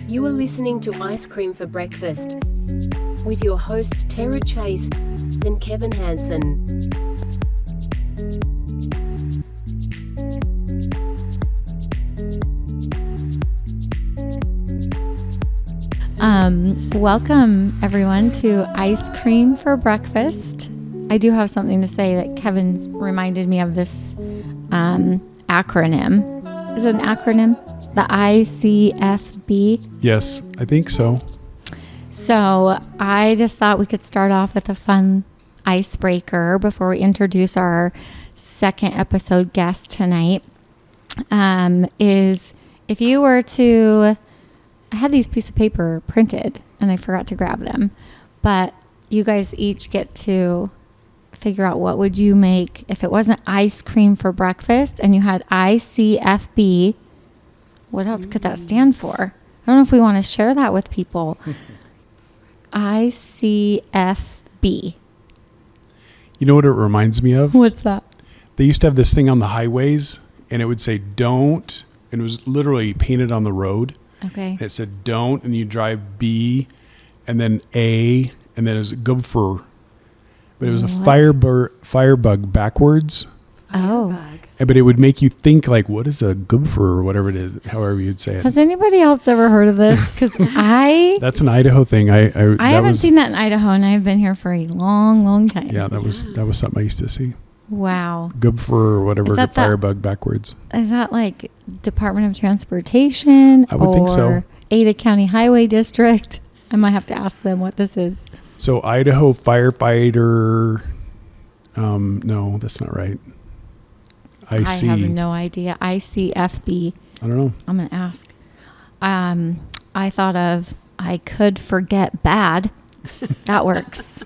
You are listening to Ice Cream for Breakfast with your hosts Tara Chase and Kevin Hansen. Welcome everyone to Ice Cream for Breakfast. I do have something to say that Kevin reminded me of this acronym. Is it an acronym? The ICFB? Yes, I think so. So I just thought we could start off with a fun icebreaker before we introduce our second episode guest tonight. Is if you were to... I had these pieces of paper printed and I forgot to grab them, but you guys each get to figure out what would you make if it wasn't ice cream for breakfast and you had ICFB. What else could that stand for? I don't know if we want to share that with people. ICFB. You know what it reminds me of? What's that? They used to have this thing on the highways and it would say don't, and it was literally painted on the road. Okay. And it said don't, and you drive B, and then A, and then it was good for, but it was a firebug backwards. Oh. But it would make you think like, what is a good for, or whatever it is, however you'd say it. Has anybody else ever heard of this? Because That's an Idaho thing. I haven't seen that in Idaho, and I've been here for a long, long time. Yeah, that was something I used to see. Wow. Good for whatever, the firebug backwards. Is that like Department of Transportation? I would think so. Or Ada County Highway District? I might have to ask them what this is. So Idaho firefighter, no, that's not right. I have no idea. ICFB. I don't know. I'm going to ask. I thought of, I could forget bad. That works.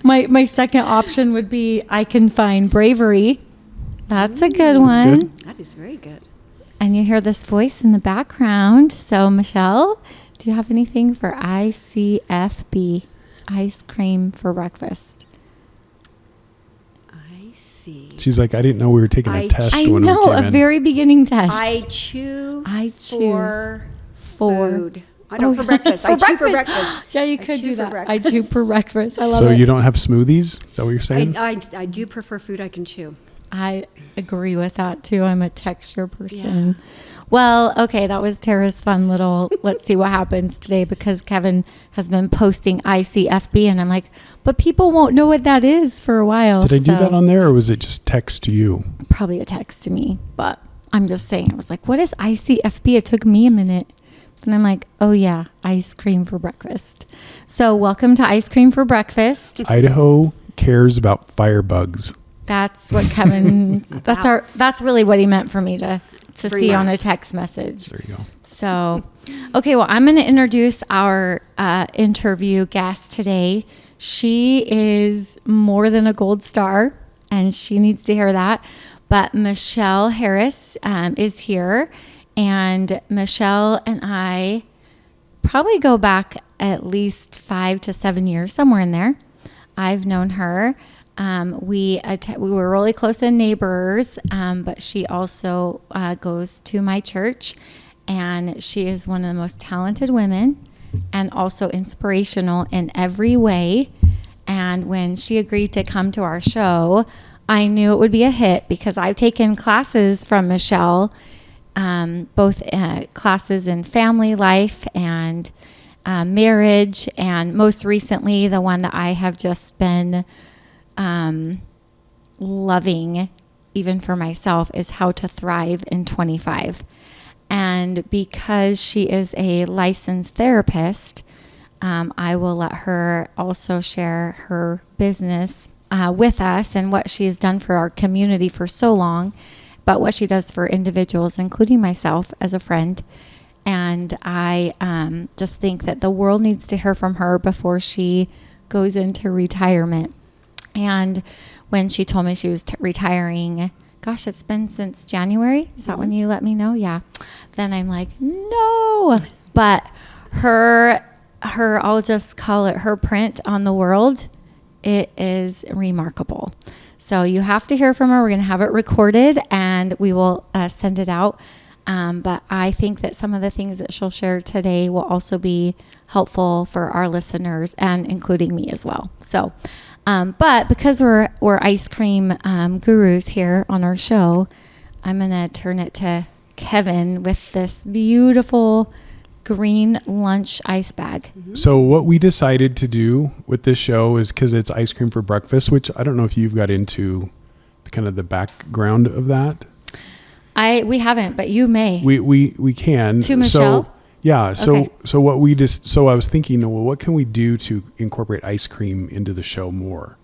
My second option would be I can find bravery. That's a good one. Good. That is very good. And you hear this voice in the background. So Michele, do you have anything for ICFB, ice cream for breakfast? I see. She's like, I didn't know we were taking a test I when know, we came a in. very beginning test. I choose for food. I don't for breakfast. I chew for breakfast. Yeah, you could do that. I chew for breakfast. I love So it. you don't have smoothies? Is that what you're saying? I do prefer food I can chew. I agree with that too. I'm a texture person. Yeah. Well, okay, that was Tara's fun little let's see what happens today, because Kevin has been posting ICFB and I'm like, but people won't know what that is for a while. Did I do that on there, or was it just text to you? Probably a text to me, but I'm just saying, I was like, what is ICFB? It took me a minute. And I'm like, oh yeah, ice cream for breakfast. So welcome to Ice Cream for Breakfast. Idaho cares about firebugs. That's what Kevin, that's really what he meant for me to see on a text message. There you go. So, okay, well, I'm going to introduce our interview guest today. She is more than a gold star, and she needs to hear that. But Michele Harris is here. And Michele and I probably go back at least 5 to 7 years, somewhere in there. I've known her. We were really close in neighbors, but she also goes to my church, and she is one of the most talented women and also inspirational in every way. And when she agreed to come to our show, I knew it would be a hit because I've taken classes from Michele, both classes in family life and marriage, and most recently the one that I have just been loving even for myself is How to Thrive in 25. And because she is a licensed therapist, I will let her also share her business with us and what she has done for our community for so long, but what she does for individuals, including myself as a friend. And I just think that the world needs to hear from her before she goes into retirement. And when she told me she was retiring, gosh, it's been since January. Is that when you let me know? Yeah. Then I'm like, no. But her, I'll just call it her print on the world. It is remarkable. So you have to hear from her. We're going to have it recorded and we will send it out. But I think that some of the things that she'll share today will also be helpful for our listeners and including me as well. So, but because we're ice cream gurus here on our show, I'm going to turn it to Kevin with this beautiful green lunch ice bag. So what we decided to do with this show is because it's ice cream for breakfast, which I don't know if you've got into kind of the background of that. We haven't, but you may. We can. To Michele? So yeah. So Okay. so I was thinking, well, what can we do to incorporate ice cream into the show more?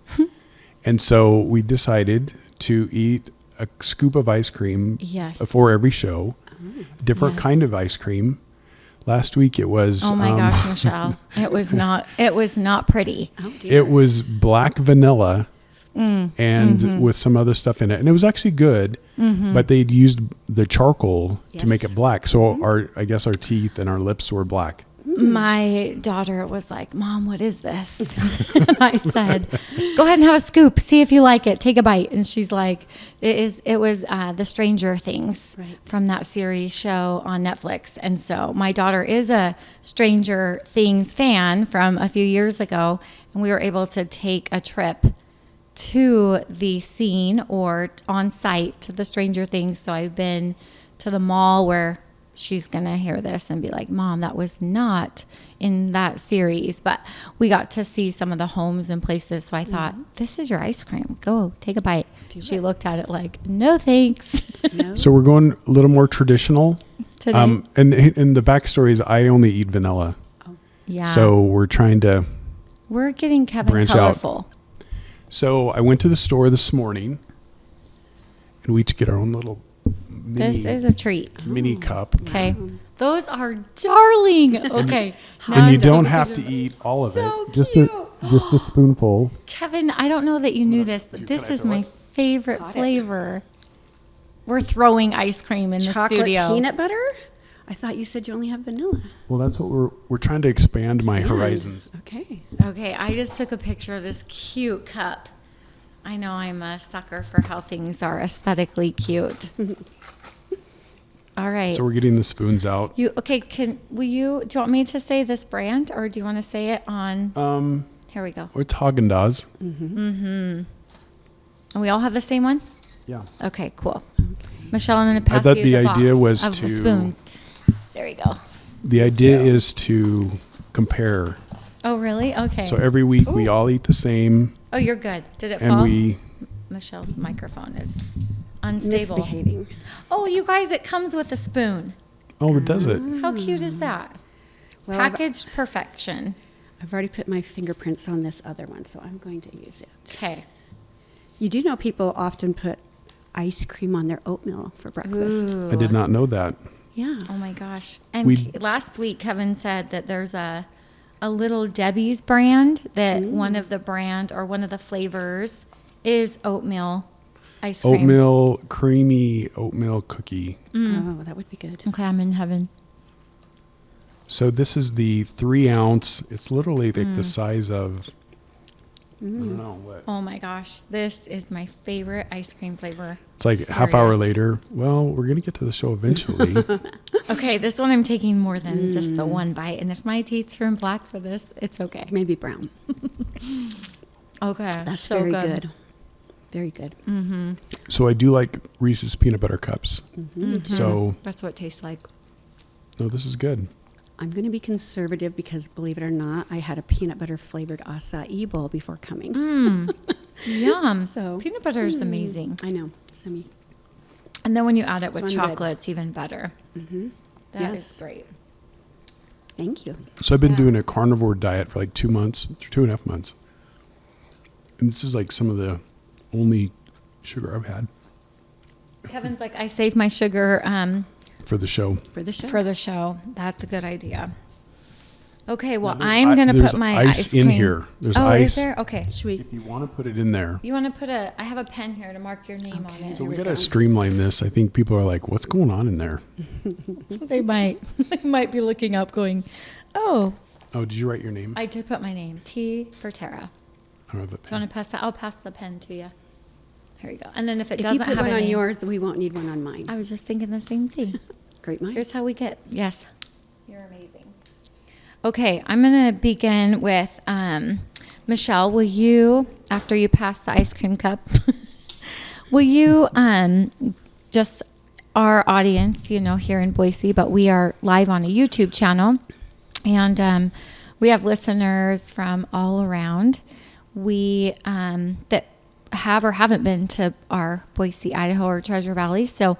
And so we decided to eat a scoop of ice cream Yes. for every show, different Yes. kind of ice cream. Last week it was. Oh my gosh, Michele. It was not pretty. Oh, dear. It was black vanilla and with some other stuff in it. And it was actually good, but they'd used the charcoal to make it black. So I guess our teeth and our lips were black. My daughter was like, Mom, what is this? And I said, go ahead and have a scoop. See if you like it. Take a bite. And she's like, it was the Stranger Things from that series show on Netflix. And so my daughter is a Stranger Things fan from a few years ago. And we were able to take a trip to the scene or on site to the Stranger Things. So I've been to the mall where she's going to hear this and be like, Mom, that was not in that series. But we got to see some of the homes and places. So I thought, this is your ice cream. Go take a bite. She looked at it like, no, thanks. No? So we're going a little more traditional. Today. And the backstory is I only eat vanilla. Yeah. So we're trying to we're getting Kevin branch out. colorful. So I went to the store this morning and we each get our own little This is a treat. mini cup. Okay. Those are darling. Okay. Now And you I'm done. don't have to eat all of So it. Just cute. just a spoonful. Kevin, I don't know that you knew this, but this is my favorite flavor. We're throwing ice cream in the Chocolate studio. peanut butter? I thought you said you only have vanilla. Well, that's what we're trying to expand my horizons. Okay. Okay, I just took a picture of this cute cup. I know I'm a sucker for how things are aesthetically cute. All right. So we're getting the spoons out. Do you want me to say this brand or do you want to say it on here we go. It's Haagen-Dazs. And we all have the same one? Yeah. Okay, cool. Michele, I'm going to pass thought you the the idea box was of the to- spoons. There you go. The idea is to compare. Oh, really? Okay. So every week we all eat the same Oh, you're good. Did it and fall? Michelle's microphone is unstable. Misbehaving. Oh, you guys, it comes with a spoon. oh, it does it. How cute is that? Well, I've- Packaged perfection. I've already put my fingerprints on this other one, so I'm going to use it. Okay. You do know people often put ice cream on their oatmeal for breakfast. I did not know that. Yeah. Oh my gosh. And We- last week, Kevin said that there's a Little Debbie's brand that one of the flavors is oatmeal ice cream. Oatmeal, creamy oatmeal cookie. Oh, that would be good. Okay, I'm in heaven. So this is the 3 ounce. It's literally like the size of, I don't know what. Oh my gosh. This is my favorite ice cream flavor. It's like a half hour Serious. later. Well, we're going to get to the show eventually. Okay, this one I'm taking more than just the one bite. And if my teeth turn black for this, it's okay. Maybe brown. Okay. That's so very good. Very good. So I do like Reese's peanut butter cups. So, That's what it tastes like. no, this is good. I'm going to be conservative because, believe it or not, I had a peanut butter flavored acai bowl before coming. Yum. So- Peanut butter is amazing. I know. Semi. And then when you add it with I'm good. chocolate, it's even better. That is Yes. great. Thank you. So I've been doing a carnivore diet for like 2 months, 2.5 months. And this is like some of the only sugar I've had Kevin's like, I save my sugar for the show. For the show. for the show. That's a good idea. Okay, well, There's I'm going to there's put my ice in cream. here. There's oh, ice. is there? Okay. Should we? If you want to put it in there. You want to put I have a pen here to mark your name on it. So we got to streamline this. I think people are like, what's going on in there? They might be looking up going, oh, Oh, did you write your name? I did put my name. T for Tara. I don't have a Do you want to pass that? I'll pass the pen to you. Here you go. And then if it If doesn't you put have one a on name, yours, then we won't need one on mine. I was just thinking the same thing. Great minds. Here's how we get. Yes. You're amazing. Okay, I'm going to begin with Michele. Will you, after you pass the ice cream cup, will you just our audience, here in Boise, but we are live on a YouTube channel, and we have listeners from all around. We that have or haven't been to our Boise, Idaho, or Treasure Valley. So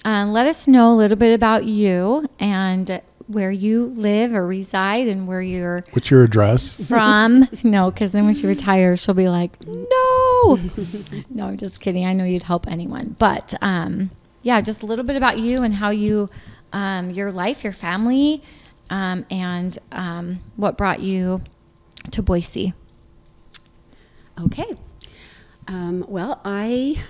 let us know a little bit about you and where you live or reside and what's your address from. No, because then when she retires, she'll be like, no. No, I'm just kidding. I know you'd help anyone. But yeah, just a little bit about you and how you, your life, your family, and what brought you to Boise. Okay. Well, I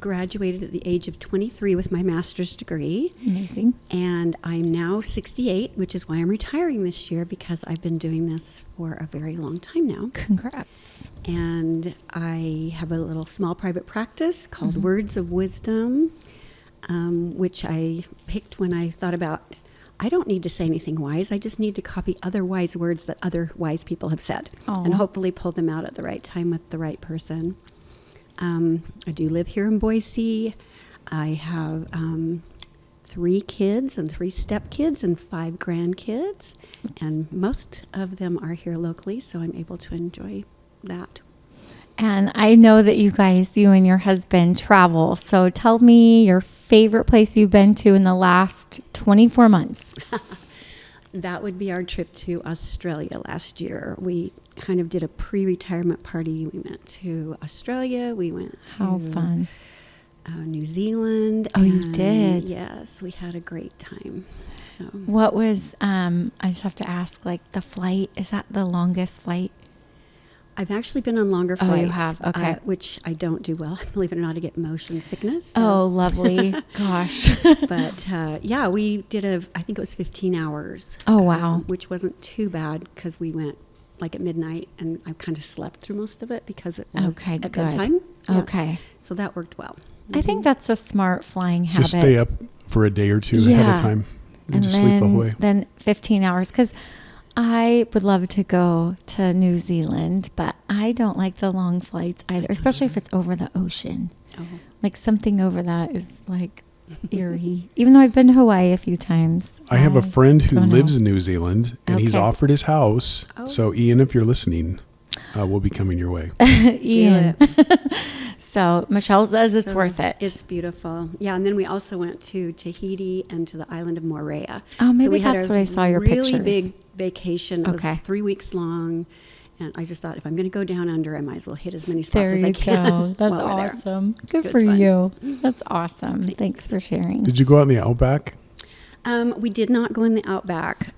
graduated at the age of 23 with my master's degree. Amazing. And I'm now 68, which is why I'm retiring this year, because I've been doing this for a very long time now. Congrats. And I have a little small private practice called Words of Wisdom, which I picked when I thought about, I don't need to say anything wise. I just need to copy other wise words that other wise people have said. Aww. And hopefully pull them out at the right time with the right person. I do live here in Boise. I have 3 kids and 3 stepkids and 5 grandkids. And most of them are here locally, so I'm able to enjoy that. And I know that you and your husband travel. So tell me your favorite place you've been to in the last 24 months. That would be our trip to Australia last year. We kind of did a pre-retirement party. We went to Australia. We went to How fun. New Zealand. Oh, you did? Yes, we had a great time. So What was, I just have to ask, like the flight, is that the longest flight? I've actually been on longer Oh, flights. you have? Okay. Which I don't do well. Believe it or not, I get motion sickness. Oh, lovely. Gosh. But yeah, we did I think it was 15 hours. Oh, wow. Which wasn't too bad because we went like at midnight and I kind of slept through most of it because it was Okay, at good. bedtime. Yeah. Okay. So that worked well. I think that's a smart flying habit. just stay up for a day or two ahead of time and just sleep the whole way. Then 15 hours. Because I would love to go to New Zealand, but I don't like the long flights either, especially if it's over the ocean. Oh. Like something over that is like eerie. Even though I've been to Hawaii a few times. I have a friend who don't know. lives in New Zealand, and he's Okay. offered his house. Oh. So, Ian, if you're listening, we'll be coming your way. Ian. Do it. So Michele says it's So worth it. It's beautiful. Yeah, and then we also went to Tahiti and to the island of Moorea. Oh, maybe so we that's had what I saw your really pictures. big vacation. It Okay. was 3 weeks long. And I just thought, if I'm going to go down under, I might as well hit as many spots There as I you can. go. That's while we're there. awesome. Good It for was fun. you. That's awesome. Thanks for sharing. Did you go out in the outback? We did not go in the outback.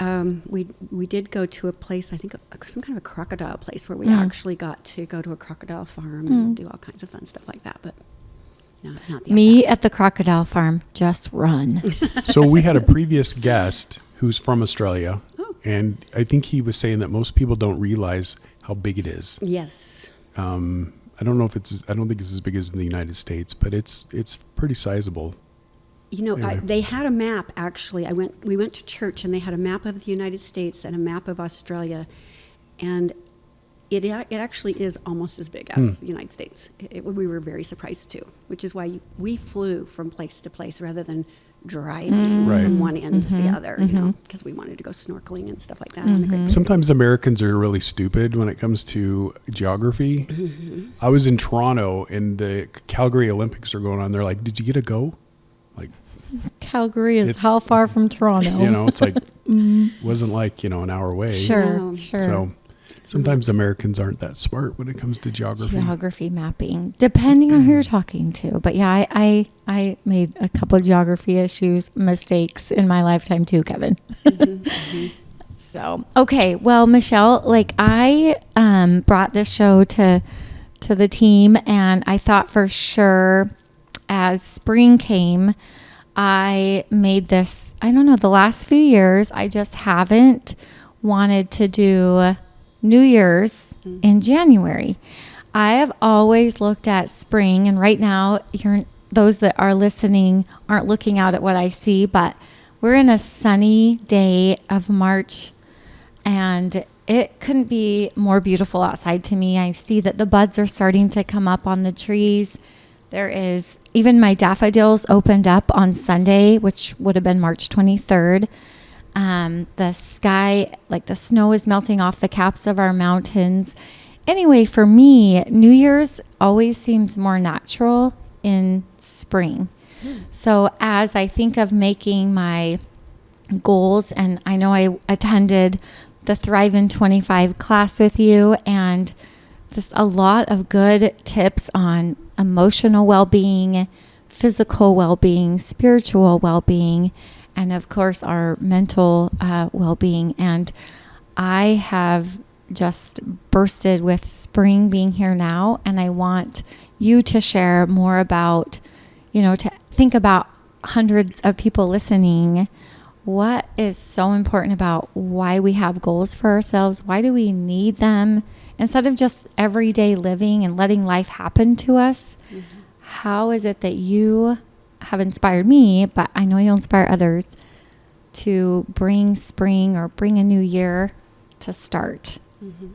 We did go to a place, I think some kind of a crocodile place where we actually got to go to a crocodile farm and do all kinds of fun stuff like that. But no, not the Me outback. at the crocodile farm, just run. So we had a previous guest who's from Australia, Oh. and I think he was saying that most people don't realize how big it is. Yes. I don't know if I don't think it's as big as in the United States, but it's pretty sizable. You know, Anyway. they had a map actually. We went to church and they had a map of the United States and a map of Australia, and it actually is almost as big as the United States. We were very surprised too, which is why we flew from place to place rather than driving Right. from one end to the other. You know, because we wanted to go snorkeling and stuff like that on the Great Lakes. Sometimes Americans are really stupid when it comes to geography. I was in Toronto and the Calgary Olympics are going on. They're like, "Did you get a go?" Like, Calgary is It's- how far from Toronto? you know, it's like wasn't like an hour away. Sure, No. sure. So sometimes Americans aren't that smart when it comes to geography. Geography mapping, depending on who you're talking to. But yeah, I made a couple of geography mistakes in my lifetime too, Kevin. So, okay. Well, Michele, like I brought this show to the team, and I thought for sure as spring came, I made this, I don't know, the last few years, I just haven't wanted to do New Year's in January. I have always looked at spring, and right now, those that are listening aren't looking out at what I see, but we're in a sunny day of March, and it couldn't be more beautiful outside to me. I see that the buds are starting to come up on the trees. There is, even my daffodils opened up on Sunday, which would have been March 23rd. The sky, like the snow is melting off the caps of our mountains. Anyway, for me, New Year's always seems more natural in spring. So as I think of making my goals, and I know I attended the Thrive in 25 class with you, and just a lot of good tips on emotional well-being, physical well-being, spiritual well-being, and of course our mental well-being. And I have just bursted with spring being here now, and I want you to share more about, to think about hundreds of people listening. What is so important about why we have goals for ourselves? Why do we need them? Instead of just everyday living and letting life happen to us, how is it that you have inspired me, but I know you'll inspire others to bring spring or bring a new year to start?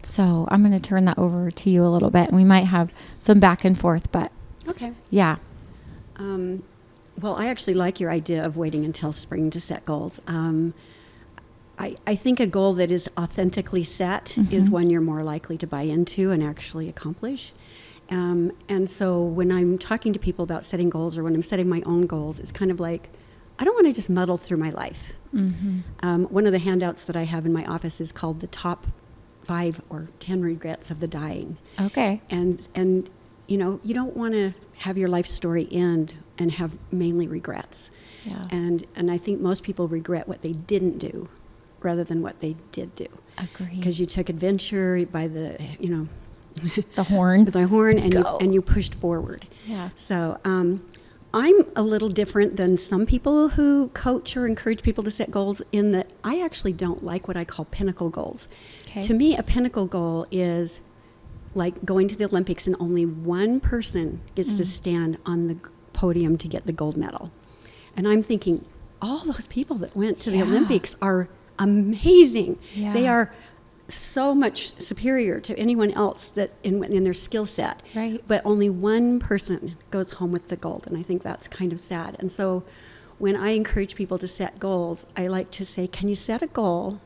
So I'm going to turn that over to you a little bit, and we might have some back and forth, but Okay. yeah. Well, I actually like your idea of waiting until spring to set goals. I think a goal that is authentically set is one you're more likely to buy into and actually accomplish. And so when I'm talking to people about setting goals, or when I'm setting my own goals, it's kind of like, I don't want to just muddle through my life. One of the handouts that I have in my office is called the top 5 or 10 regrets of the dying. Okay. And you don't want to have your life story end and have mainly regrets. Yeah. And I think most people regret what they didn't do rather than what they did do. Agree. Because you took adventure by the, The horn. the horn, and Go. you pushed forward. Yeah. So I'm a little different than some people who coach or encourage people to set goals, in that I actually don't like what I call pinnacle goals. Okay. To me, a pinnacle goal is like going to the Olympics and only one person gets to stand on the podium to get the gold medal. And I'm thinking, all those people that went to the Olympics are amazing. Yeah. They are so much superior to anyone else that in their skill set. Right. But only one person goes home with the gold, and I think that's kind of sad. And so when I encourage people to set goals, I like to say, can you set a goal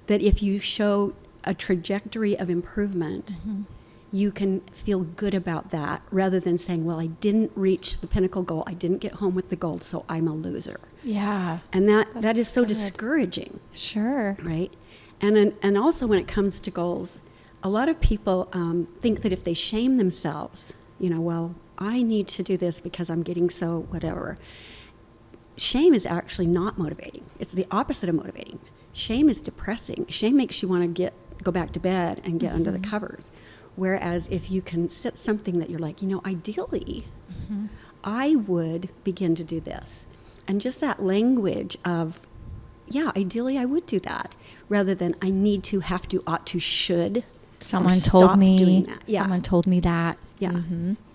that if you show a trajectory of improvement, you can feel good about that, rather than saying, well, I didn't reach the pinnacle goal, I didn't get home with the gold, so I'm a loser. Yeah. And that is so good. discouraging, Sure. right? And also when it comes to goals, a lot of people think that if they shame themselves, well, I need to do this because I'm getting so whatever. Shame is actually not motivating. It's the opposite of motivating. Shame is depressing. Shame makes you want to go back to bed and get under the covers. Whereas if you can set something that you're like, ideally, I would begin to do this. And just that language of, ideally I would do that, rather than I need to, have to, ought to, should. Someone stop told me. doing that. Yeah. Someone told me that. Yeah.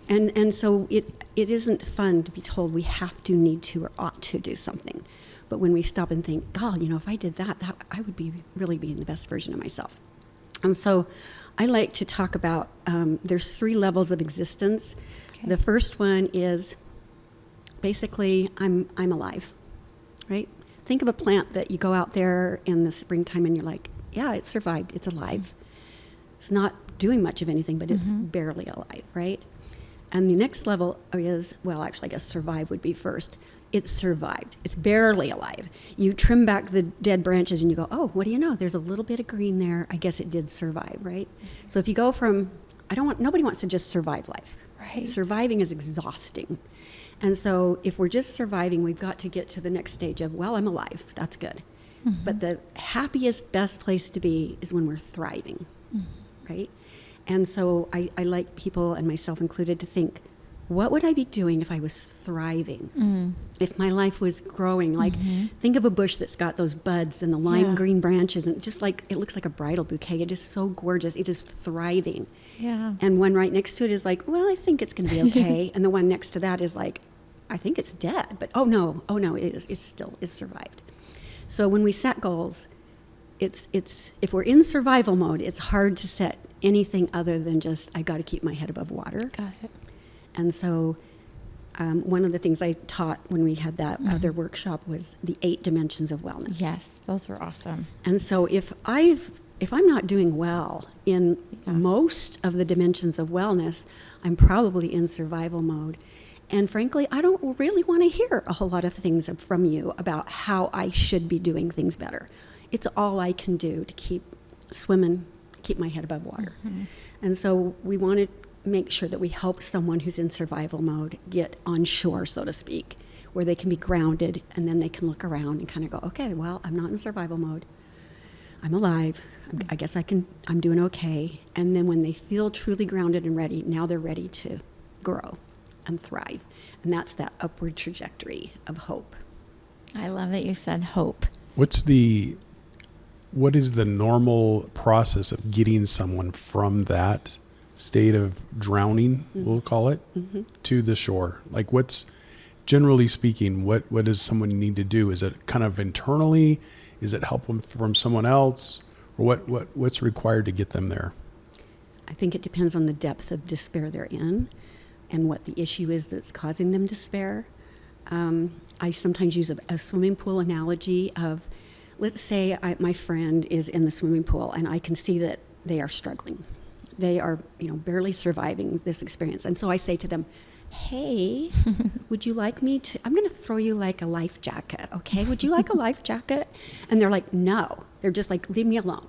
And so it isn't fun to be told we have to, need to, or ought to do something. But when we stop and think, if I did that I would be really being the best version of myself. And so I like to talk about, there's 3 levels of existence. Okay. The first one is basically I'm alive, right? Think of a plant that you go out there in the springtime and you're like, yeah, it survived, it's alive. It's not doing much of anything, but it's barely alive, right? And the next level is, well, actually I guess survive would be first. It survived. It's barely alive. You trim back the dead branches and you go, oh, what do you know? There's a little bit of green there. I guess it did survive, right? So if you go from, nobody wants to just survive life. Right. Surviving is exhausting. And so if we're just surviving, we've got to get to the next stage of, well, I'm alive. That's good. But the happiest, best place to be is when we're thriving, right? And so I like people, and myself included, to think, what would I be doing if I was thriving? If my life was growing? Like, think of a bush that's got those buds and the lime green branches, and just like, it looks like a bridal bouquet. It is so gorgeous. It is thriving. Yeah. And one right next to it is like, well, I think it's going to be okay. And the one next to that is like, I think it's dead, but oh no, it's survived. So when we set goals, it's if we're in survival mode, it's hard to set anything other than just, I got to keep my head above water. Got it. And so one of the things I taught when we had that other workshop was the 8 dimensions of wellness. Yes, those were awesome. And so if I'm not doing well in most of the dimensions of wellness, I'm probably in survival mode. And frankly, I don't really want to hear a whole lot of things from you about how I should be doing things better. It's all I can do to keep swimming, keep my head above water. And so we want to make sure that we help someone who's in survival mode get on shore, so to speak, where they can be grounded, and then they can look around and kind of go, okay, well, I'm not in survival mode. I'm alive. I guess I'm doing okay. And then when they feel truly grounded and ready, now they're ready to grow and thrive. And that's that upward trajectory of hope. I love that you said hope. What is the normal process of getting someone from that state of drowning, we'll call it, to the shore? Like, what's, generally speaking, what does someone need to do? Is it kind of internally? Is it help them from someone else? Or what's required to get them there? I think it depends on the depth of despair they're in and what the issue is that's causing them despair. I sometimes use a swimming pool analogy of, let's say my friend is in the swimming pool and I can see that they are struggling. They are, barely surviving this experience. And so I say to them, hey, would you like me to, I'm going to throw you like a life jacket, okay? Would you like a life jacket? And they're like, no. They're just like, leave me alone.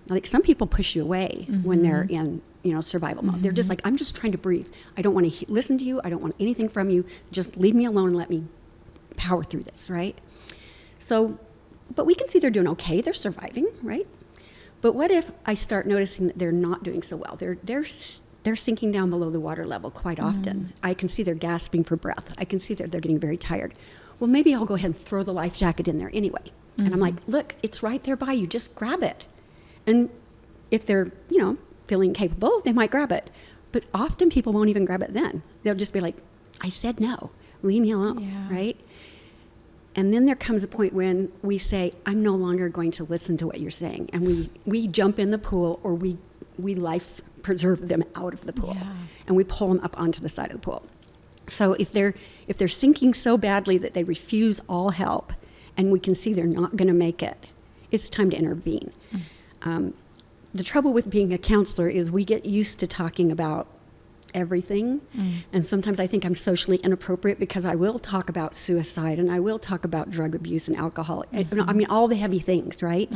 Like, some people push you away when they're in, survival mode. They're just like, I'm just trying to breathe. I don't want to listen to you. I don't want anything from you. Just leave me alone and let me power through this, right? So, but we can see they're doing okay. They're surviving, right? But what if I start noticing that they're not doing so well? They're sinking down below the water level quite often. I can see they're gasping for breath. I can see that they're getting very tired. Well, maybe I'll go ahead and throw the life jacket in there anyway. And I'm like, look, it's right there by you. Just grab it. And if they're, feeling capable, they might grab it. But often people won't even grab it then. They'll just be like, I said no. Leave me alone, right? And then there comes a point when we say, I'm no longer going to listen to what you're saying. And we jump in the pool, or we life preserve them out of the pool. And we pull them up onto the side of the pool. So if they're sinking so badly that they refuse all help, and we can see they're not going to make it, it's time to intervene. The trouble with being a counselor is we get used to talking about everything. And sometimes I think I'm socially inappropriate because I will talk about suicide, and I will talk about drug abuse and alcohol. I mean, all the heavy things, right?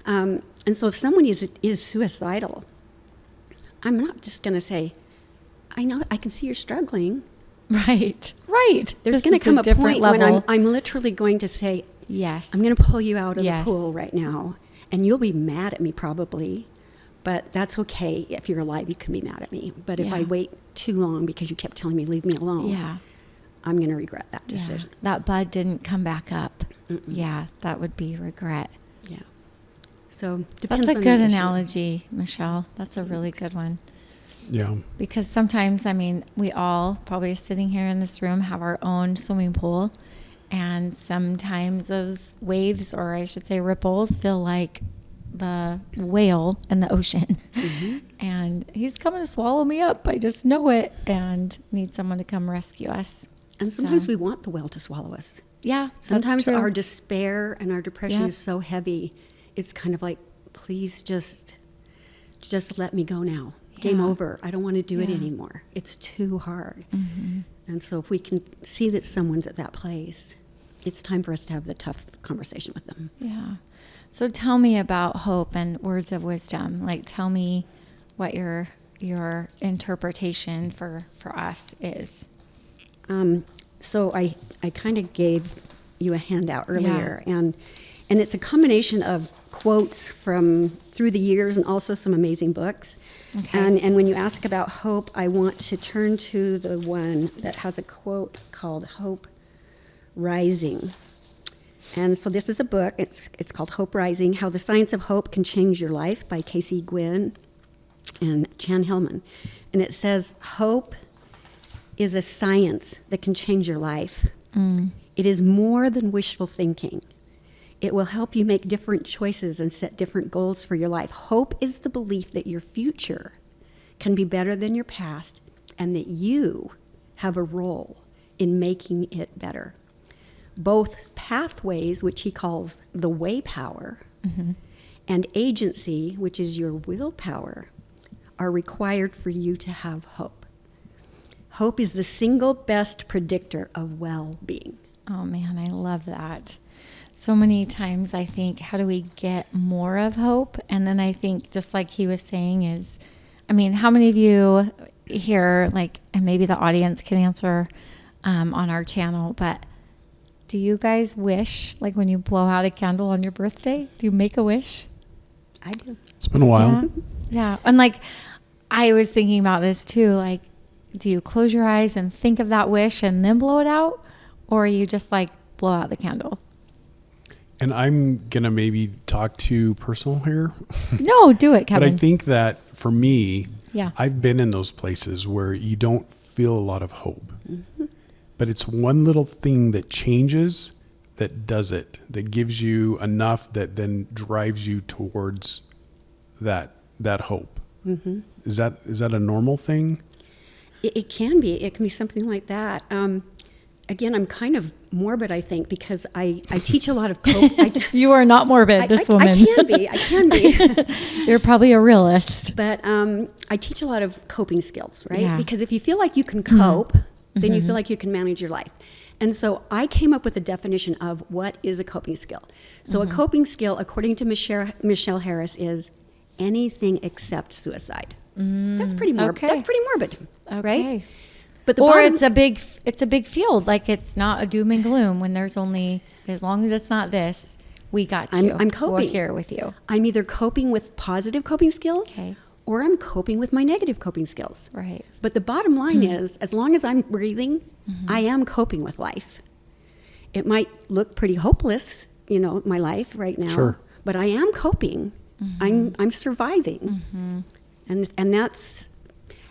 And so if someone is suicidal, I'm not just going to say, I know, I can see you're struggling. Right. There's going to come a point when I'm literally going to say, yes, I'm going to pull you out of the pool right now. And you'll be mad at me probably, but that's okay. If you're alive, you can be mad at me. But if I wait too long because you kept telling me, leave me alone, I'm going to regret that decision. That bud didn't come back up. Yeah, that would be regret. Yeah. So depends that's a on good the issue. analogy, Michele. That's a really good one. Yeah. Because sometimes, we all probably sitting here in this room have our own swimming pool. And sometimes those waves, or I should say ripples, feel like the whale in the ocean. And he's coming to swallow me up. I just know it, and need someone to come rescue us. And sometimes we want the whale to swallow us. Yeah, sometimes our despair and our depression is so heavy, it's kind of like, please just let me go now. Game over. I don't want to do it anymore. It's too hard. And so if we can see that someone's at that place, it's time for us to have the tough conversation with them. Yeah. So tell me about hope and words of wisdom. Like, tell me what your interpretation for us is. So I kind of gave you a handout earlier, and it's a combination of quotes from through the years and also some amazing books. Okay. And when you ask about hope, I want to turn to the one that has a quote called Hope Rising. And so this is a book. It's called Hope Rising, How the Science of Hope Can Change Your Life by Casey Gwynn and Chan Hillman. And it says, hope is a science that can change your life. It is more than wishful thinking. It will help you make different choices and set different goals for your life. Hope is the belief that your future can be better than your past and that you have a role in making it better. Both pathways, which he calls the way power, and agency, which is your willpower, are required for you to have hope. Hope is the single best predictor of well-being. Oh man, I love that. So many times I think, how do we get more of hope? And then I think, just like he was saying, is, I mean, how many of you here, like, and maybe the audience can answer on our channel, but do you guys wish, like when you blow out a candle on your birthday, do you make a wish? I do. It's been a while. Yeah. And like, I was thinking about this too. Like, do you close your eyes and think of that wish and then blow it out? Or you just like blow out the candle? And I'm going to maybe talk too personal here. No, do it, Kevin. But I think that for me, Yeah. I've been in those places where you don't feel a lot of hope. But it's one little thing that changes that does it, that gives you enough that then drives you towards that hope. Is that a normal thing? It can be. It can be something like that. Again, I'm kind of morbid, I think, because I teach a lot of You are not morbid, this woman. I can be. You're probably a realist. But I teach a lot of coping skills, right? Yeah. Because if you feel like you can cope, then you feel like you can manage your life. And so I came up with a definition of what is a coping skill. So a coping skill, according to Michele Harris, is anything except suicide. That's pretty morbid. Okay. That's pretty morbid, right? But it's a big field. Like, it's not a doom and gloom when there's only, as long as it's not this, we got you. I'm coping. We're here with you. I'm either coping with positive coping skills Okay. or I'm coping with my negative coping skills. Right. But the bottom line is, as long as I'm breathing, I am coping with life. It might look pretty hopeless, my life right now. Sure. But I am coping. I'm surviving.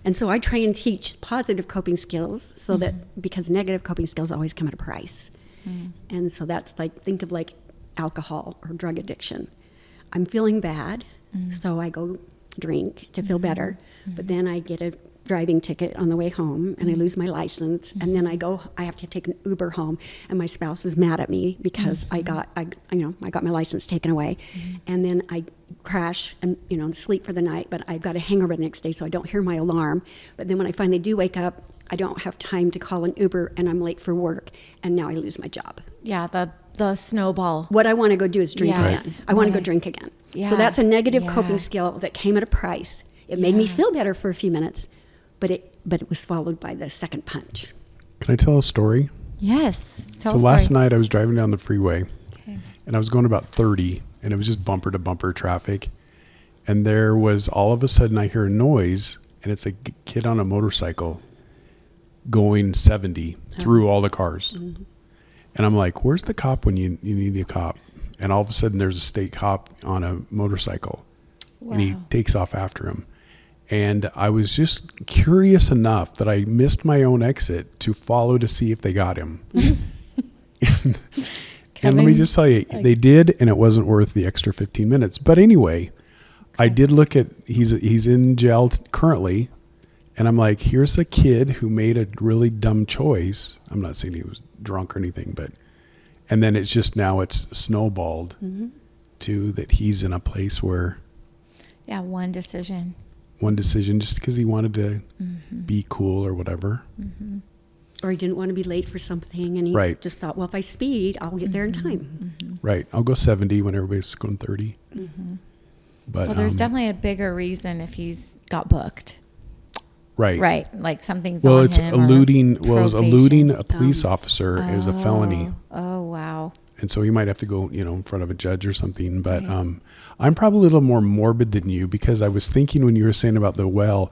And so I try and teach positive coping skills so that, because negative coping skills always come at a price. And so that's like, think of like alcohol or drug addiction. I'm feeling bad, so I go drink to feel better, but then I get a driving ticket on the way home and I lose my license, and then I have to take an Uber home, and my spouse is mad at me because I got my license taken away, and then I crash and sleep for the night, but I've got a hangover the next day, so I don't hear my alarm. But then when I finally do wake up, I don't have time to call an Uber, and I'm late for work, and now I lose my job. Yeah, the snowball. What I want to go do is drink Yes. again. I want to go Right. drink again. Yeah. So that's a negative Yeah. coping skill that came at a price. It made me feel better for a few minutes, but it was followed by the second punch. Can I tell a story? Yes. So last night I was driving down the freeway, and I was going about 30, and it was just bumper to bumper traffic. And there was, all of a sudden I hear a noise, and it's a kid on a motorcycle going 70 through all the cars. And I'm like, where's the cop when you need a cop? And all of a sudden there's a state cop on a motorcycle, and he takes off after him. And I was just curious enough that I missed my own exit to follow to see if they got him. And let me just tell you, they did, and it wasn't worth the extra 15 minutes. But anyway, I did look at, he's in jail currently, and I'm like, here's a kid who made a really dumb choice. I'm not saying he was drunk or anything, but, and then it's just, now it's snowballed to that he's in a place where one decision just because he wanted to be cool or whatever. Or he didn't want to be late for something, and he just thought, well, if I speed, I'll get there in time. Right. I'll go 70 when everybody's going 30. But there's definitely a bigger reason if he's got booked. Right. Like something's it's on him. eluding. Well, it was eluding probation. a police officer. It was a felony. Oh, wow. And so you might have to go, in front of a judge or something. But I'm probably a little more morbid than you, because I was thinking when you were saying about the well,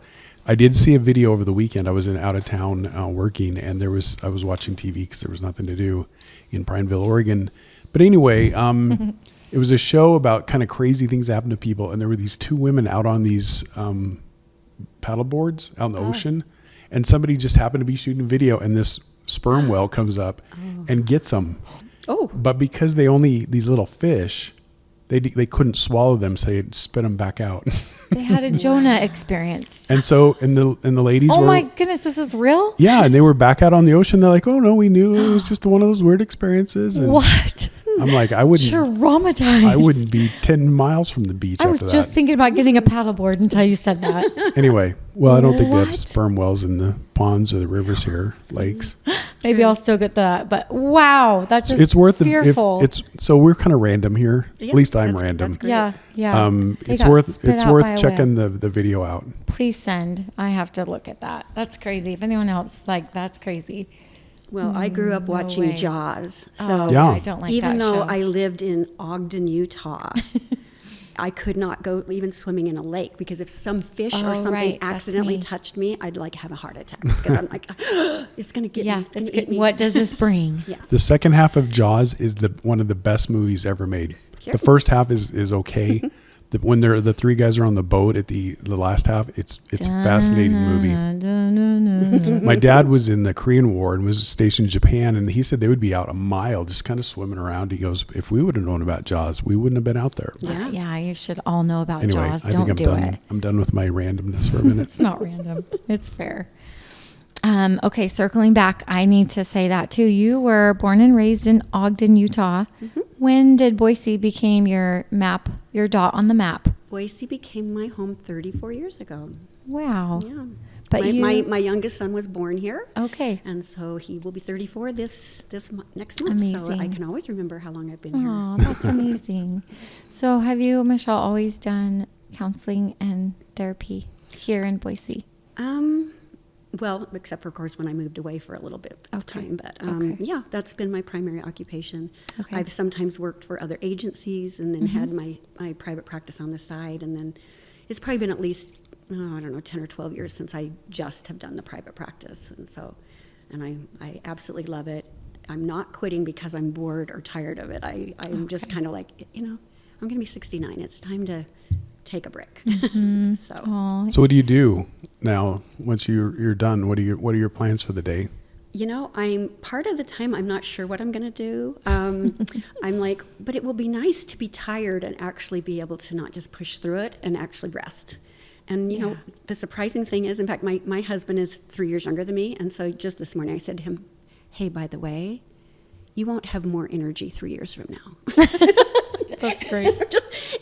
I did see a video over the weekend. I was out of town working, and I was watching TV because there was nothing to do in Prineville, Oregon. But anyway, it was a show about kind of crazy things that happen to people. And there were these two women out on these paddle boards out in the ocean, and somebody just happened to be shooting video, and this sperm whale comes up and gets them. Oh, But because these little fish, they couldn't swallow them, so they'd spit them back out. They had a Jonah experience. And so, and the ladies Oh were, my goodness, this is real? yeah, and they were back out on the ocean. They're like, oh no, we knew it was just one of those weird experiences. And What? I'm like, I wouldn't Traumatized. be 10 miles from the beach I after was that. just thinking about getting a paddleboard until you said that. Anyway, well, I don't think they have What? sperm wells in the ponds or the rivers here, lakes. Maybe I'll still get that. But wow, that's just It's worth fearful. so we're kind of random here. Yeah, At least I'm that's random. great. yeah. They It's got worth spit out by a checking whale. the video out. Please send. I have to look at that. That's crazy. If anyone else that's crazy. well, I grew up watching way. Jaws. Oh, So Yeah. I don't like even that though show. I lived in Ogden, Utah, I could not go even swimming in a lake, because if some fish Oh, or something right. That's accidentally me. touched me, I'd like have a heart attack, because I'm like, it's going to get Yeah, me. It's going it's to eat good. me. What does this bring? Yeah. The second half of Jaws is one of the best movies ever made. Sure. The first half is okay. When the three guys are on the boat at the last half, it's a fascinating movie. My dad was in the Korean War and was stationed in Japan, and he said they would be out a mile just kind of swimming around. He goes, if we would have known about Jaws, we wouldn't have been out there. Yeah. Yeah, you should all know about Anyway, Jaws. I Don't think I'm do done. it. I'm done with my randomness for a minute. It's not random. It's fair. Okay, circling back, I need to say that too. You were born and raised in Ogden, Utah. Mm-hmm. When did Boise become your dot on the map? Boise became my home 34 years ago. Wow. Yeah. But my youngest son was born here. Okay. And so he will be 34 next month. So I Amazing. can always remember how long I've been Oh, here. that's amazing. So have you, Michelle, always done counseling and therapy here in Boise? Well, except for, of course, when I moved away for a little bit of Okay. time. But Okay. yeah, that's been my primary occupation. Okay. I've sometimes worked for other agencies and then had my private practice on the side. And then it's probably been at least, I don't know, 10 or 12 years since I just have done the private practice. And so, I absolutely love it. I'm not quitting because I'm bored or tired of it. I'm just kind of like, I'm going to be 69. It's time to take a break. So. Oh, So what do you do now once you're done? What are your plans for the day? I'm part of the time I'm not sure what I'm going to do. I'm like, but it will be nice to be tired and actually be able to not just push through it and actually rest. And Yeah. the surprising thing is, in fact, my husband is 3 years younger than me, and so just this morning I said to him, "Hey, by the way, you won't have more energy 3 years from now." that's great.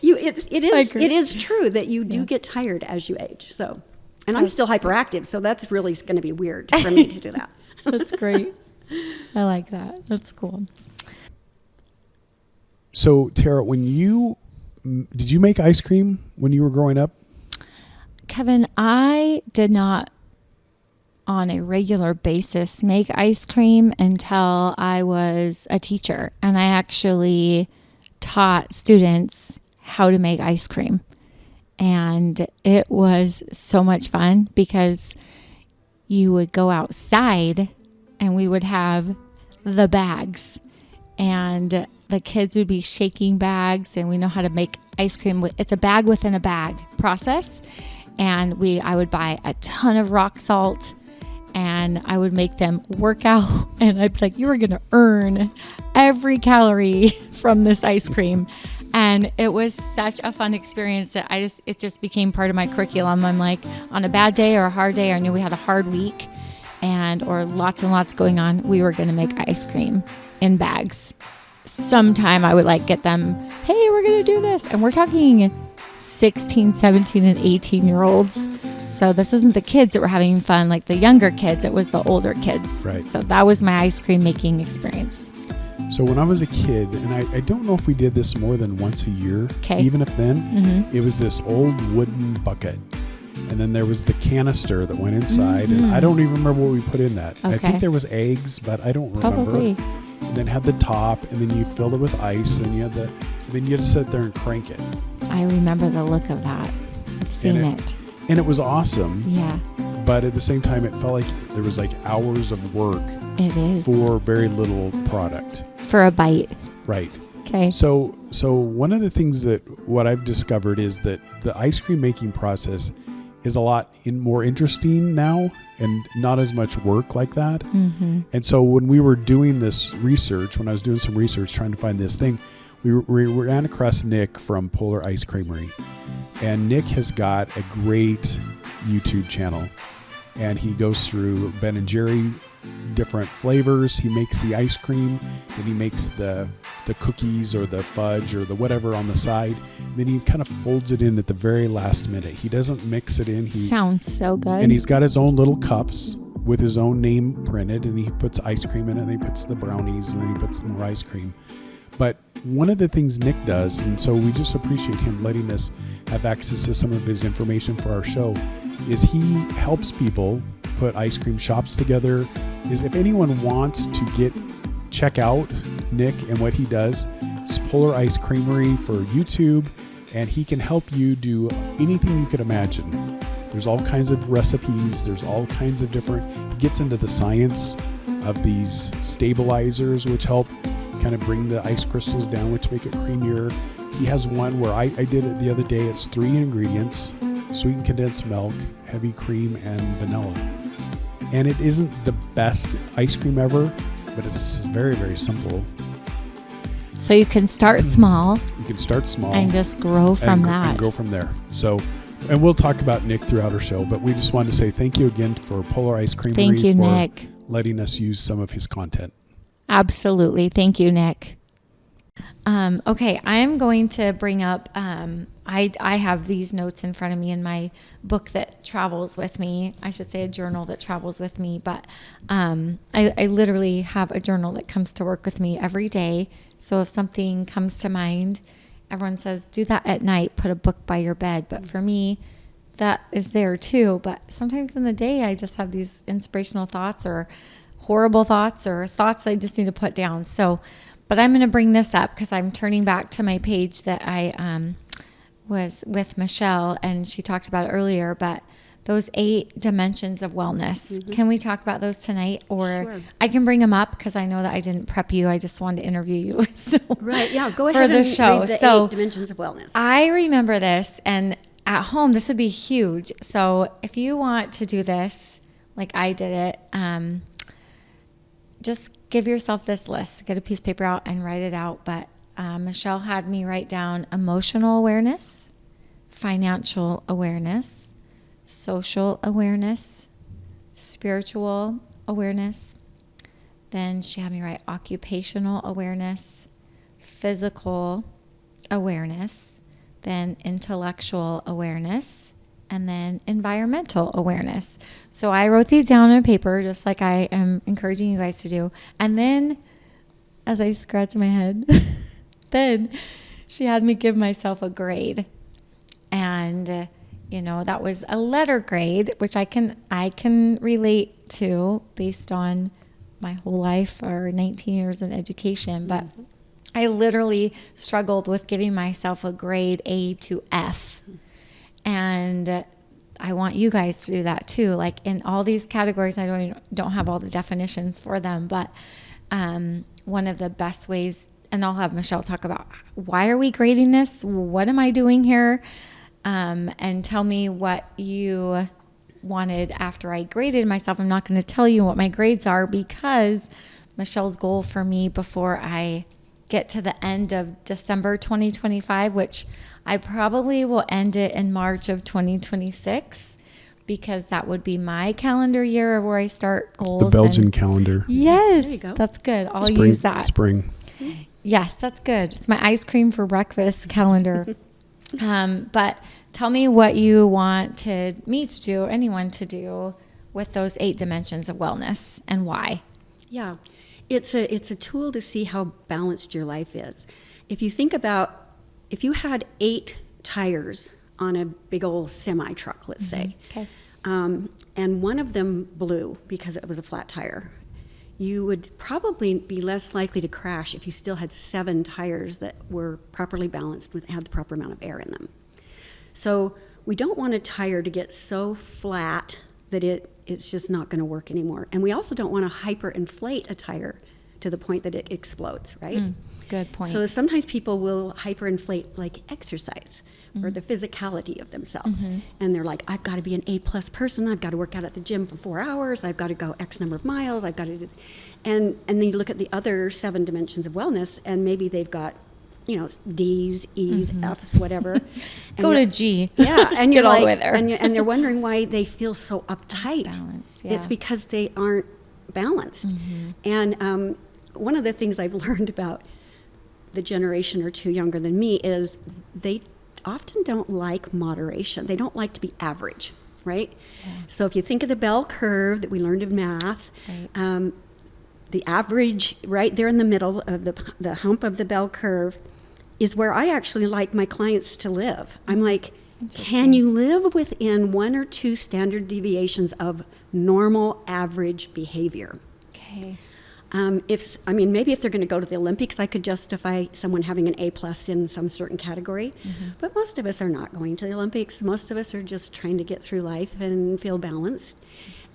It is true that you do get tired as you age. So, and I'm still hyperactive, so that's really going to be weird for me to do that. That's great. I like that. That's cool. So Tara, did you make ice cream when you were growing up? Kevin, I did not on a regular basis make ice cream until I was a teacher, and I actually taught students how to make ice cream. And it was so much fun because you would go outside and we would have the bags, and the kids would be shaking bags, and we know how to make ice cream. It's a bag within a bag process. And I would buy a ton of rock salt, and I would make them work out, and I'd be like, you are going to earn every calorie from this ice cream. And it was such a fun experience that it just became part of my curriculum. I'm like, on a bad day or a hard day, or I knew we had a hard week or lots and lots going on, we were going to make ice cream in bags. Sometime I would get them, hey, we're going to do this. And we're talking 16, 17, and 18-year-olds. So this isn't the kids that were having fun, like the younger kids. It was the older kids. Right. So that was my ice cream making experience. So when I was a kid, and I don't know if we did this more than once a year, Okay. even if then, it was this old wooden bucket. And then there was the canister that went inside, and I don't even remember what we put in that. I Okay. think there was eggs, but I don't remember. Probably. and then had the top, and then you filled it with ice, and then you had to sit there and crank it. I remember the look of that. I've seen it. And it was awesome. Yeah. But at the same time, it felt like there was like hours of work. It is. For very little product. For a bite. Right. Okay. So one of the things that what I've discovered is that the ice cream making process is a lot more interesting now and not as much work like that. Mm-hmm. And so when we were doing this research, when I was doing some research trying to find this thing, we ran across Nick from Polar Ice Creamery. And Nick has got a great YouTube channel. And he goes through Ben & Jerry different flavors. He makes the ice cream, then he makes the cookies or the fudge or the whatever on the side. And then he kind of folds it in at the very last minute. He doesn't mix it in. Sounds so good. And he's got his own little cups with his own name printed, and he puts ice cream in it, and he puts the brownies, and then he puts more ice cream. But one of the things Nick does, and so we just appreciate him letting us have access to some of his information for our show, is he helps people put ice cream shops together. Is if anyone wants to check out Nick and what he does, it's Polar Ice Creamery for YouTube, and he can help you do anything you could imagine. There's all kinds of recipes. There's all kinds of different, he gets into the science of these stabilizers, which help kind of bring the ice crystals down, which make it creamier. He has one where I did it the other day. It's 3 ingredients: sweetened condensed milk, heavy cream, and vanilla. And it isn't the best ice cream ever, but it's very, very simple. So you can start small. You can start small. And just grow from that. And go from there. So, and we'll talk about Nick throughout our show, but we just wanted to say thank you again for Polar Ice Creamery. Thank you, for Nick. letting us use some of his content. Absolutely. Thank you, Nick. Okay, I am going to bring up, I have these notes in front of me in my book that travels with me. I should say a journal that travels with me, but I literally have a journal that comes to work with me every day. So if something comes to mind, everyone says, do that at night, put a book by your bed. But for me, that is there too. But sometimes in the day, I just have these inspirational thoughts or horrible thoughts or thoughts I just need to put down. So, but I'm going to bring this up because I'm turning back to my page that I was with Michele, and she talked about it earlier, but those 8 dimensions of wellness. Mm-hmm. Can we talk about those tonight? Or sure. I can bring them up because I know that I didn't prep you. I just wanted to interview you. So, right, yeah, go ahead for the and show. read the So 8 dimensions of wellness. I remember this, and at home, this would be huge. So if you want to do this, like I did it, just give yourself this list. Get a piece of paper out and write it out. But Michele had me write down emotional awareness, financial awareness, social awareness, spiritual awareness. Then she had me write occupational awareness, physical awareness, then intellectual awareness, and then environmental awareness. So I wrote these down on paper, just like I am encouraging you guys to do. And then as I scratch my head, then she had me give myself a grade. And, that was a letter grade, which I can relate to based on my whole life or 19 years in education. But I literally struggled with giving myself a grade A to F. And I want you guys to do that too. Like in all these categories, I don't have all the definitions for them, but one of the best ways, and I'll have Michele talk about why are we grading this? What am I doing here? And tell me what you wanted after I graded myself. I'm not going to tell you what my grades are because Michele's goal for me before I get to the end of December 2025, which I probably will end it in March of 2026 because that would be my calendar year where I start goals. It's the Belgian calendar. Yes, there you go. That's good. I'll use that. Spring. Yes, that's good. It's my ice cream for breakfast calendar. But tell me what you want me to do, anyone to do with those 8 dimensions of wellness and why. Yeah, it's a tool to see how balanced your life is. If you think about, if you had 8 tires on a big old semi truck, let's say, Okay. And one of them blew because it was a flat tire, you would probably be less likely to crash if you still had 7 tires that were properly balanced and had the proper amount of air in them. So we don't want a tire to get so flat that it's just not going to work anymore. And we also don't want to hyperinflate a tire to the point that it explodes, right? Good point. So sometimes people will hyperinflate like exercise or the physicality of themselves. And they're like, I've got to be an A+ person. I've got to work out at the gym for 4 hours. I've got to go X number of miles. I've got to do, and then you look at the other 7 dimensions of wellness, and maybe they've got, you know, D's, E's, F's, whatever. And Go to G. Yeah, and you're get all like, the way there. and they're wondering why they feel so uptight. Balanced, yeah. It's because they aren't balanced. And one of the things I've learned about the generation or two younger than me is they often don't like moderation. They don't like to be average, right? Yeah. So if you think of the bell curve that we learned in math, Right. The average right there in the middle of the hump of the bell curve is where I actually like my clients to live. I'm like, can you live within 1 or 2 standard deviations of normal average behavior? Okay. Maybe if they're going to go to the Olympics, I could justify someone having an A+ in some certain category. But most of us are not going to the Olympics. Most of us are just trying to get through life and feel balanced.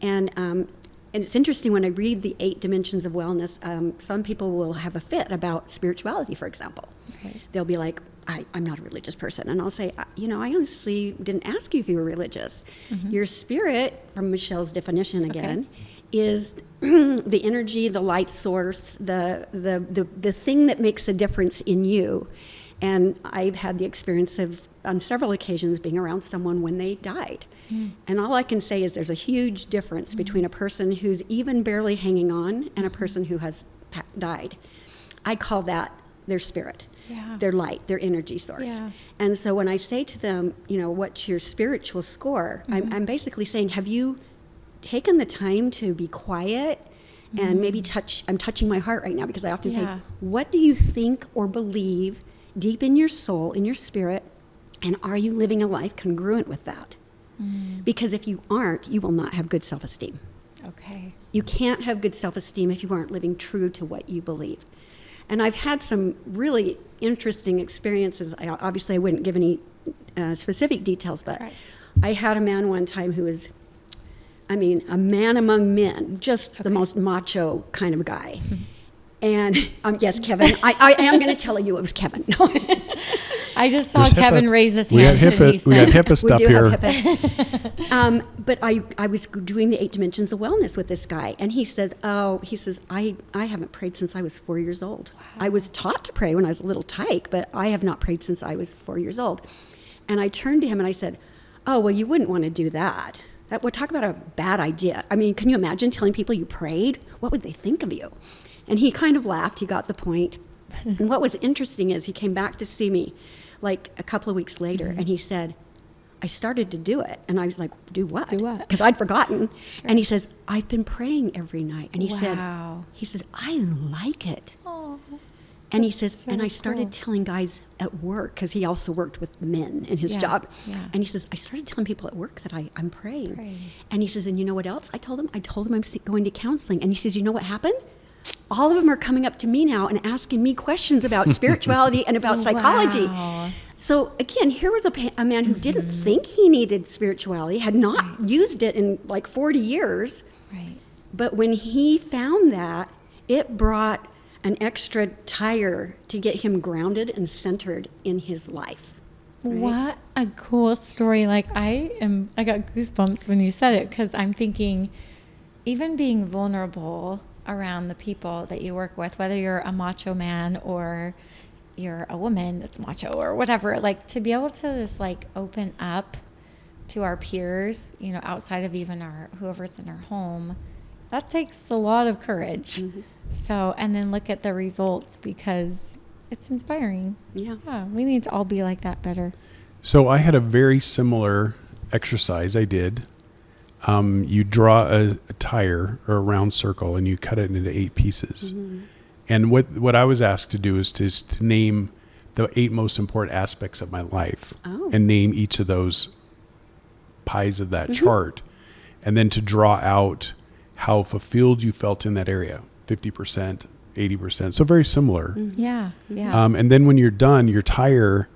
And it's interesting when I read the 8 dimensions of wellness, some people will have a fit about spirituality, for example. Right. They'll be like, I'm not a religious person. And I'll say, I honestly didn't ask you if you were religious. Your spirit, from Michele's definition again, is the energy, the light source, the thing that makes a difference in you. And I've had the experience of, on several occasions, being around someone when they died. And all I can say is there's a huge difference between a person who's even barely hanging on and a person who has died. I call that their spirit, their light, their energy source. Yeah. And so when I say to them, what's your spiritual score? I'm basically saying, have you taken the time to be quiet and maybe I'm touching my heart right now, because I often say, what do you think or believe deep in your soul, in your spirit, and are you living a life congruent with that? Because if you aren't, you will not have good self-esteem. Okay. You can't have good self-esteem if you aren't living true to what you believe. And I've had some really interesting experiences. Obviously, I wouldn't give any specific details, but I had a man one time who was, a man among men, just the most macho kind of guy. And yes, Kevin, I am going to tell you it was Kevin. No. I just saw Kevin raise his hand. We got HIPAA stuff here. We do have HIPAA. But I was doing the 8 dimensions of wellness with this guy, and he says, I haven't prayed since I was 4 years old. Wow. I was taught to pray when I was a little tyke, but I have not prayed since I was 4 years old. And I turned to him and I said, oh, well, you wouldn't want to do that. Well, talk about a bad idea. Can you imagine telling people you prayed? What would they think of you? And he kind of laughed. He got the point. And what was interesting is he came back to see me like a couple of weeks later, and he said, I started to do it. And I was like, do what? Do what? Because I'd forgotten. Sure. And he says, I've been praying every night. And he said, I like it. Oh, and he says, so and I started telling guys at work, because he also worked with men in his job. Yeah. And he says, I started telling people at work that I'm praying. And he says, and you know what else? I told him I'm going to counseling. And he says, you know what happened? All of them are coming up to me now and asking me questions about spirituality and about psychology. Wow. So again, here was a man who didn't think he needed spirituality, had not used it in like 40 years. Right. But when he found that, it brought an extra tire to get him grounded and centered in his life. Right? What a cool story. Like I got goosebumps when you said it, because I'm thinking even being vulnerable around the people that you work with, whether you're a macho man or you're a woman that's macho or whatever, like to be able to just like open up to our peers, outside of even whoever's in our home, that takes a lot of courage. So, and then look at the results, because it's inspiring. Yeah, we need to all be like that better. So I had a very similar exercise I did. You draw a tire or a round circle and you cut it into 8 pieces. And what I was asked to do is to name the 8 most important aspects of my life and name each of those pies of that chart, and then to draw out how fulfilled you felt in that area. 50%, 80%. So very similar. Yeah. Yeah. And then when you're done, your tire,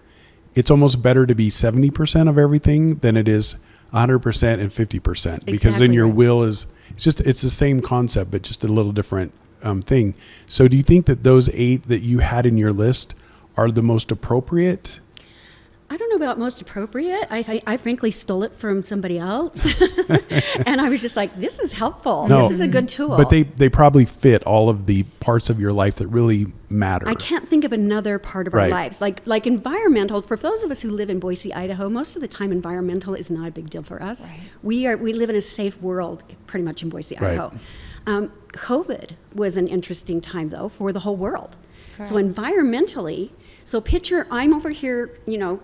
it's almost better to be 70% of everything than it is 100% and 50%, because then your wheel is, it's the same concept, but just a little different thing. So do you think that those 8 that you had in your list are the most appropriate? I don't know about most appropriate. I frankly stole it from somebody else. And I was just like, this is helpful. No, this is a good tool. But they probably fit all of the parts of your life that really matter. I can't think of another part of our lives. Like environmental, for those of us who live in Boise, Idaho, most of the time environmental is not a big deal for us. Right. We live in a safe world pretty much in Boise, Idaho. COVID was an interesting time, though, for the whole world. Correct. So environmentally, so picture I'm over here,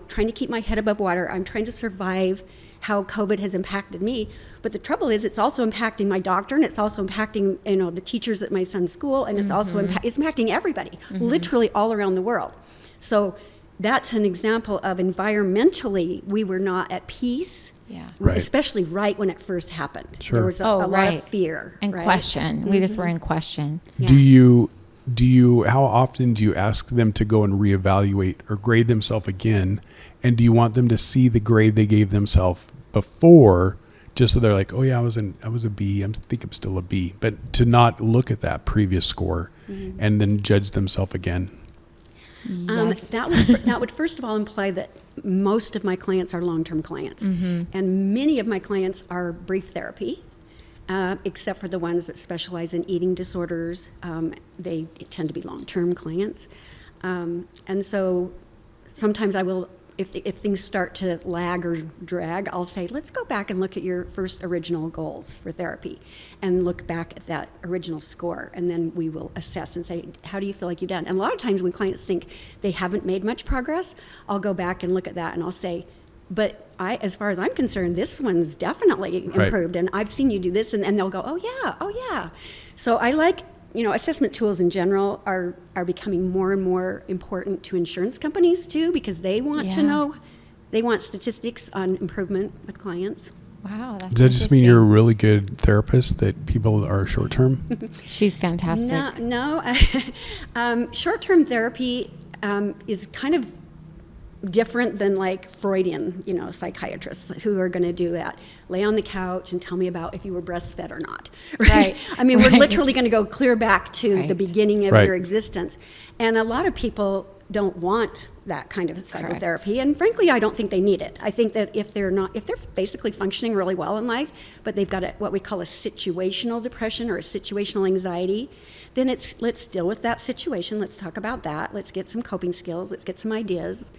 trying to keep my head above water. I'm trying to survive how COVID has impacted me. But the trouble is, it's also impacting my doctor, and it's also impacting, the teachers at my son's school, and it's also it's impacting everybody, literally all around the world. So that's an example of environmentally, we were not at peace. Yeah. Right. Especially right when it first happened. Sure. There was a lot of fear. And question. We just were in question. Yeah. How often do you ask them to go and reevaluate or grade themselves again? And do you want them to see the grade they gave themselves before, just so they're like, oh yeah, I was a B, I think I'm still a B, but to not look at that previous score and then judge themselves again? Yes. That would first of all imply that most of my clients are long-term clients, and many of my clients are brief therapy, except for the ones that specialize in eating disorders. They tend to be long-term clients, and so sometimes I will, if things start to lag or drag, I'll say, let's go back and look at your first original goals for therapy and look back at that original score. And then we will assess and say, how do you feel like you've done? And a lot of times when clients think they haven't made much progress, I'll go back and look at that and I'll say, but as far as I'm concerned, this one's definitely improved. And I've seen you do this. And they'll go, oh yeah. So I like, assessment tools in general are becoming more and more important to insurance companies too, because they want to know, they want statistics on improvement with clients. Wow, that's Does that just mean you're a really good therapist, that people are short-term? She's fantastic. No. Short-term therapy is kind of different than like Freudian, psychiatrists who are going to do that. Lay on the couch and tell me about if you were breastfed or not. Right. I mean, we're literally going to go clear back to the beginning of your existence. And a lot of people don't want that kind of psychotherapy. And frankly, I don't think they need it. I think that if they're basically functioning really well in life, but they've got what we call a situational depression or a situational anxiety, then let's deal with that situation. Let's talk about that. Let's get some coping skills. Let's get some ideas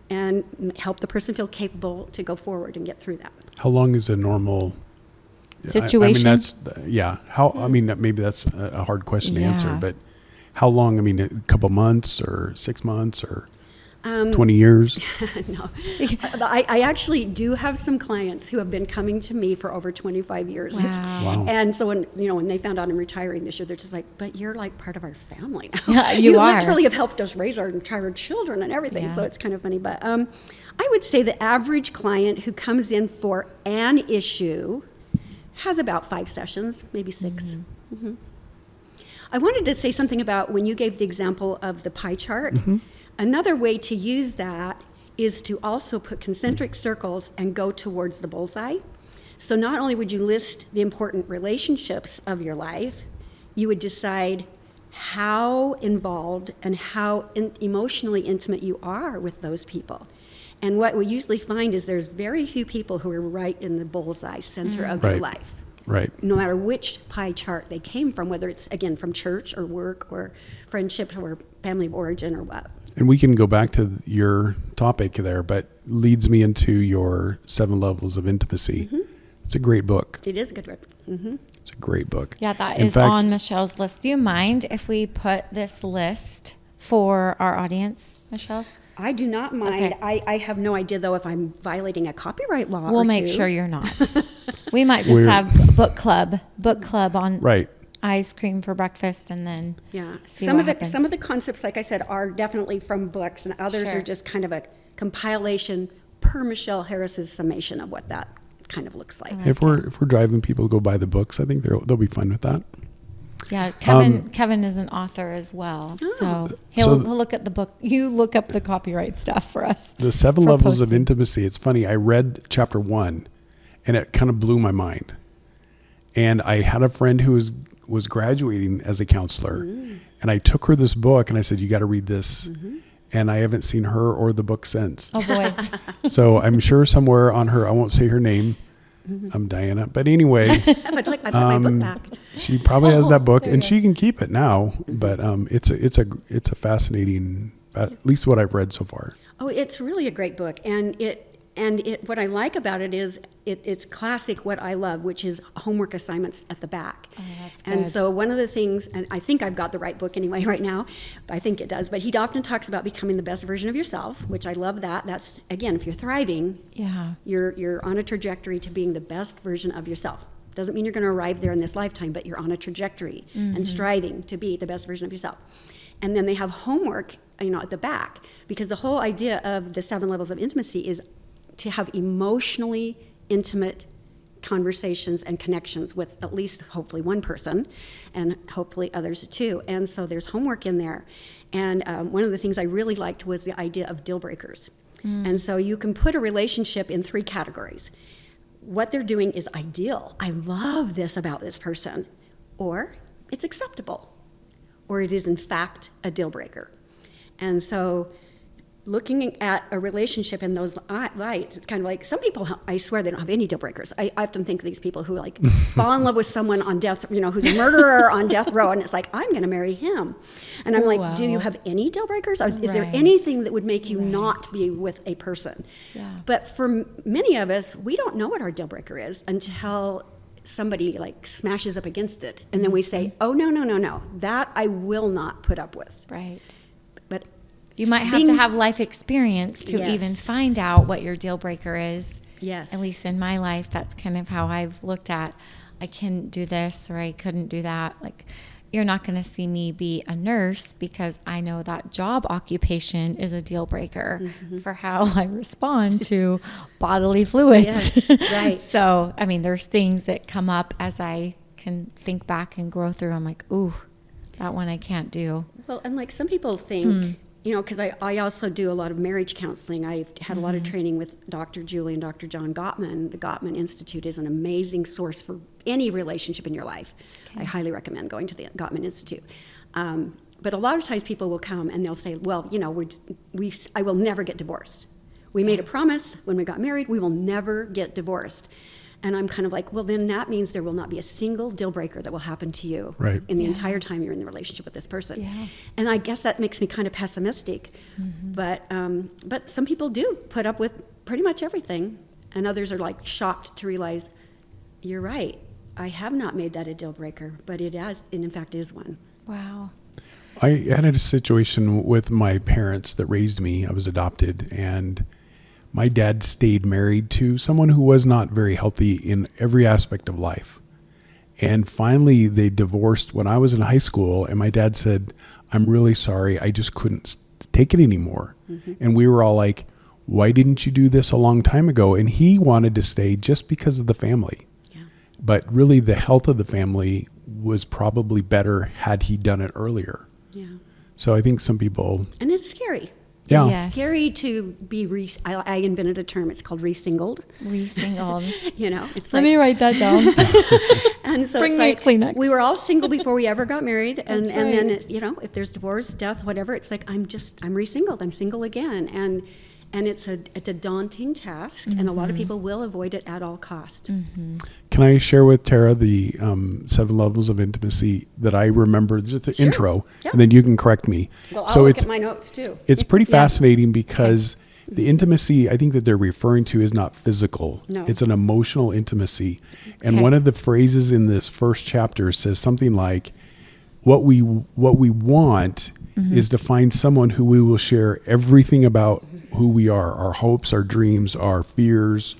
and help the person feel capable to go forward and get through that. How long is a normal situation? Maybe that's a hard question to answer, but how long? I mean, a couple months or 6 months or 20 years? No. I actually do have some clients who have been coming to me for over 25 years. Wow. And so when they found out I'm retiring this year, they're just like, but you're like part of our family now. Yeah, you are. literally have helped us raise our entire children and everything. Yeah. So it's kind of funny. But I would say the average client who comes in for an issue has about 5 sessions, maybe 6. Mm-hmm. I wanted to say something about when you gave the example of the pie chart. Another way to use that is to also put concentric circles and go towards the bullseye. So not only would you list the important relationships of your life, you would decide how involved and how emotionally intimate you are with those people. And what we usually find is there's very few people who are right in the bullseye center of their life. Right. No matter which pie chart they came from, whether it's, again, from church or work or friendships or family of origin or what. And we can go back to your topic there, but leads me into your 7 levels of intimacy. It's a great book. It is a good book. It's a great book. Yeah, that is on Michelle's list. Do you mind if we put this list for our audience, Michele? I do not mind. Okay. I have no idea, though, if I'm violating a copyright law. We'll make sure you're not. We might just have book club on ice cream for breakfast, and then some of the concepts, like I said, are definitely from books, and others are just kind of a compilation per Michele Harris's summation of what that kind of looks like. If we're driving people to go buy the books, I think they'll be fine with that. Yeah, Kevin is an author as well, so he'll look at the book. You look up the copyright stuff for us. The 7 levels of intimacy. It's funny. I read chapter 1, and it kind of blew my mind. And I had a friend who was graduating as a counselor, and I took her this book, and I said, "You got to read this." And I haven't seen her or the book since. Oh boy! So I'm sure somewhere on her, I won't say her name. I'm Diana, but anyway, I'd like my book back. she probably has that book, and she can keep it now. But it's a fascinating, at least what I've read so far. Oh, it's really a great book, and what I like about it is it's classic what I love, which is homework assignments at the back. Oh, that's good. And so one of the things, and I think I've got the right book anyway right now, but I think it does, but he often talks about becoming the best version of yourself, which I love that. That's, again, if you're thriving, you're on a trajectory to being the best version of yourself. Doesn't mean you're going to arrive there in this lifetime, but you're on a trajectory and striving to be the best version of yourself. And then they have homework, at the back, because the whole idea of the 7 levels of intimacy is to have emotionally intimate conversations and connections with at least hopefully one person, and hopefully others too. And so there's homework in there. And one of the things I really liked was the idea of deal breakers. And so you can put a relationship in 3 categories. What they're doing is ideal. I love this about this person. Or it's acceptable. Or it is in fact a deal breaker. And so looking at a relationship in those lights, it's kind of like some people, I swear they don't have any deal breakers. I often think of these people who fall in love with someone on death, who's a murderer on death row, and it's like, I'm going to marry him. And I'm like, do you have any deal breakers? Or is there anything that would make you not be with a person? Yeah. But for many of us, we don't know what our deal breaker is until somebody smashes up against it. And then we say, oh, no, that I will not put up with. Right. But you might have to have life experience to even find out what your deal breaker is. Yes. At least in my life, that's kind of how I've looked at, I couldn't do this or I couldn't do that. You're not going to see me be a nurse because I know that job occupation is a deal breaker for how I respond to bodily fluids. Yes, right. So, there's things that come up as I can think back and grow through. I'm like, ooh, that one I can't do. Well, and some people think, because I also do a lot of marriage counseling. I've had a lot of training with Dr. Julie and Dr. John Gottman. The Gottman Institute is an amazing source for any relationship in your life. Okay. I highly recommend going to the Gottman Institute. But a lot of times people will come and they'll say, well, I will never get divorced. We made a promise when we got married, we will never get divorced. And I'm kind of like, well, then that means there will not be a single deal breaker that will happen to you in the entire time you're in the relationship with this person. Yeah. And I guess that makes me kind of pessimistic. But some people do put up with pretty much everything. And others are shocked to realize, you're right, I have not made that a deal breaker, but it in fact is one. Wow. I had a situation with my parents that raised me. I was adopted, and my dad stayed married to someone who was not very healthy in every aspect of life. And finally, they divorced when I was in high school, and my dad said, I'm really sorry, I just couldn't take it anymore. And we were all like, why didn't you do this a long time ago? And he wanted to stay just because of the family. Yeah. But really, the health of the family was probably better had he done it earlier. Yeah. So I think some people... And it's scary. Yeah. It's scary to be I invented a term. It's called re-singled. Re-singled. It's Let me write that down. And so Bring me a Kleenex. We were all single before we ever got married, and then if there's divorce, death, whatever, it's like I'm re-singled. I'm single again, and it's a daunting task, and a lot of people will avoid it at all cost. Can I share with Tara the 7 levels of intimacy that I remember, just the intro, and then you can correct me. Well, I'll look at my notes too. It's pretty fascinating because the intimacy I think that they're referring to is not physical. No. It's an emotional intimacy. And one of the phrases in this first chapter says something like, what we want is to find someone who we will share everything about who we are, our hopes, our dreams, our fears,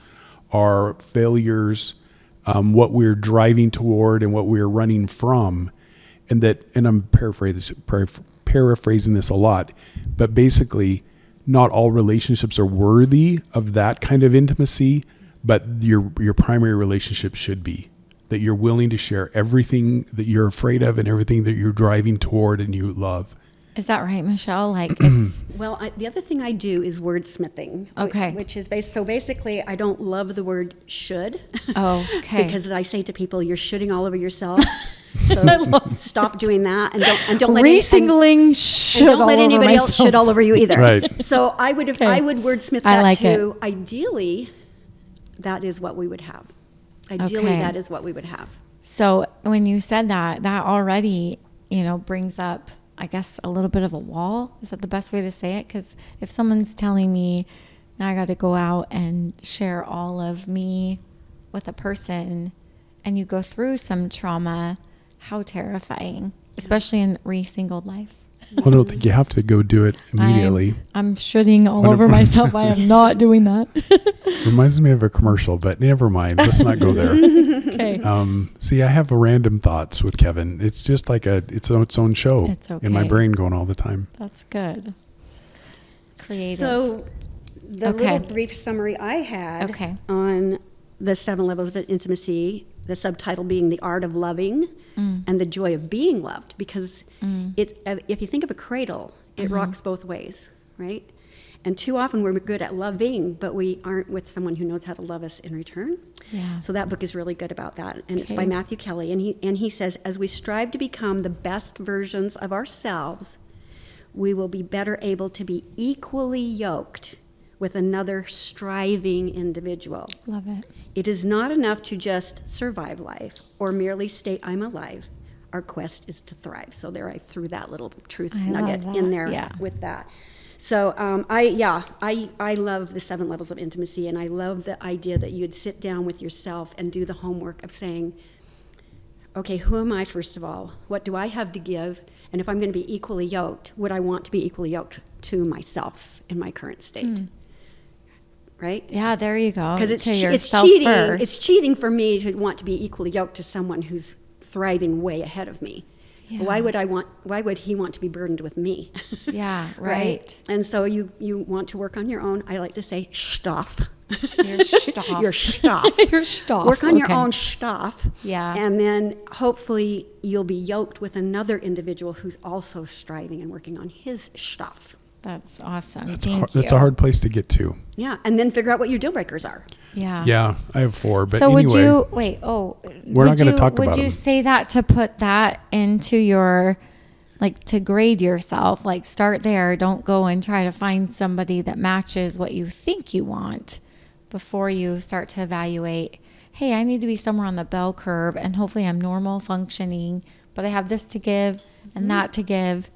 our failures, what we're driving toward and what we're running from. And I'm paraphrasing this a lot, but basically not all relationships are worthy of that kind of intimacy, but your primary relationship should be. that you're willing to share everything that you're afraid of and everything that you're driving toward and you love. Is that right, Michelle? Like it's Well, the other thing I do is wordsmithing. Okay. Which is so basically, I don't love the word should. Oh, okay. Because I say to people, you're shooting all over yourself. So stop doing that, and don't let re-singling shit don't let all over anybody else myself. shit all over you either. Right. So I would wordsmith I that like too. Ideally, that is what we would have. Ideally, Okay. that is what we would have. So when you said that already, brings up, I guess, a little bit of a wall. Is that the best way to say it? Because if someone's telling me now I got to go out and share all of me with a person, and you go through some trauma, how terrifying, especially in re-singled life. Well, I don't think you have to go do it immediately. I'm shitting all over myself. I am not doing that. Reminds me of a commercial, but never mind. Let's not go there. Okay. See, I have random thoughts with Kevin. It's just like its own show It's okay. in my brain going all the time. That's good. Creative. So the Okay. little brief summary I had Okay. on the 7 levels of intimacy, the subtitle being the art of loving and the joy of being loved, because if you think of a cradle, it rocks both ways, right? And too often we're good at loving, but we aren't with someone who knows how to love us in return. Yeah. So that book is really good about that, and it's by Okay. Matthew Kelly, and he says, as we strive to become the best versions of ourselves, we will be better able to be equally yoked with another striving individual. Love it. It is not enough to just survive life or merely state I'm alive. Our quest is to thrive. So there I threw that little truth I nugget love in that. there Yeah. with that. So I love the 7 levels of intimacy, and I love the idea that you'd sit down with yourself and do the homework of saying, okay, who am I, first of all? What do I have to give? And if I'm going to be equally yoked, would I want to be equally yoked to myself in my current state? Right? Yeah, there you go. Because it's To cheating. yourself first. It's cheating for me to want to be equally yoked to someone who's thriving way ahead of me. Yeah. Why would he want to be burdened with me? Yeah, right. And so you want to work on your own. I like to say stuff. Your stuff. Your stuff. Your stuff. Work on your Okay. own stuff. Yeah. And then hopefully you'll be yoked with another individual who's also striving and working on his stuff. That's awesome. That's Thank that's you. a hard place to get to. Yeah. And then figure out what your deal breakers are. Yeah. Yeah, I have 4, but So anyway. would you wait? Oh, We're not gonna talk Would about you them. say that to put that into your, like, to grade yourself? Like, start there. Don't go and try to find somebody that matches what you think you want before you start to evaluate. Hey, I need to be somewhere on the bell curve, and hopefully I'm normal functioning, but I have this to give and that to give.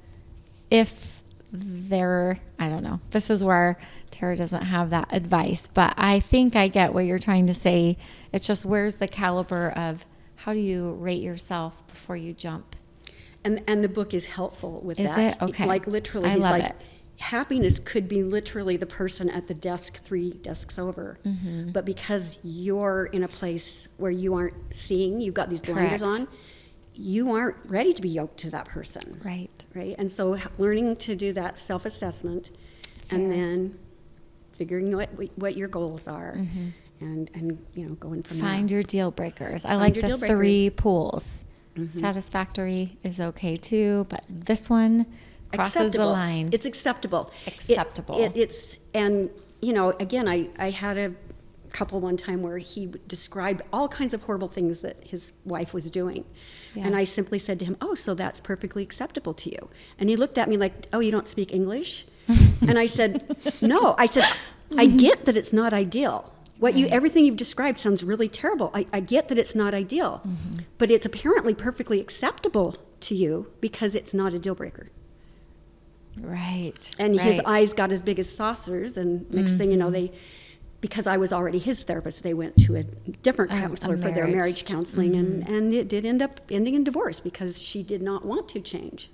If they're, I don't know. This is where Tara doesn't have that advice, but I think I get what you're trying to say. It's just, where's the caliber of how do you rate yourself before you jump? And the book is helpful with Is that. it? Okay. Like literally, I he's love like, it. happiness could be literally the person at the desk 3 desks over. Mm-hmm. But because you're in a place where you aren't seeing, you've got these blinders Correct. on, you aren't ready to be yoked to that person. Right. Right? And so learning to do that self-assessment and Fair. then figuring what your goals are and going from Find there. your deal breakers. I like your the deal 3 breakers. pools. Satisfactory is okay too, but this one crosses the line. It's acceptable. Acceptable. It's and again, I had a couple one time where he described all kinds of horrible things that his wife was doing, Yeah. and I simply said to him, "Oh, so that's perfectly acceptable to you?" And he looked at me like, "Oh, you don't speak English?" And I said, "No." I said, "I get that it's not ideal. Everything you've described sounds really terrible. I get that it's not ideal, but it's apparently perfectly acceptable to you because it's not a deal breaker." Right. And his right. eyes got as big as saucers, and next thing you know, because I was already his therapist, they went to a different counselor for their marriage counseling, and it did end up ending in divorce because she did not want to change.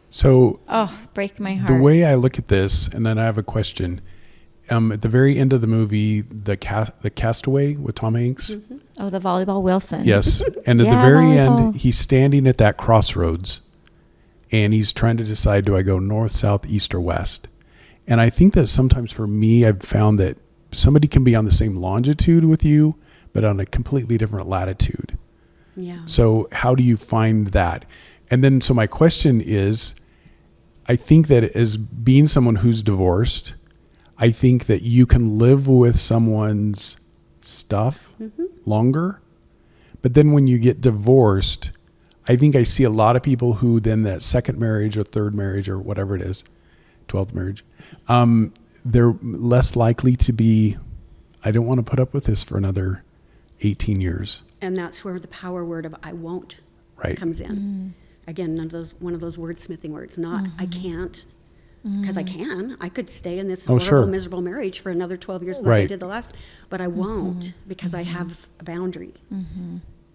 So Oh, break my heart. the way I look at this, and then I have a question. At the very end of the movie, the Castaway with Tom Hanks. Oh, the volleyball Wilson. Yes. And at Yeah, the very volleyball. end, he's standing at that crossroads and he's trying to decide, do I go north, south, east, or west? And I think that sometimes for me, I've found that somebody can be on the same longitude with you, but on a completely different latitude. Yeah. So how do you find that? And then, so my question is, I think that as being someone who's divorced, I think that you can live with someone's stuff longer. But then when you get divorced, I think I see a lot of people who then that second marriage or third marriage or whatever it is, 12th marriage, they're less likely to be, I don't want to put up with this for another 18 years. And that's where the power word of I won't Right. comes in. Again, one of those wordsmithing words, not I can't, because I can. I could stay in this horrible, sure. miserable marriage for another 12 years like I Right. did the last, but I won't because I have a boundary.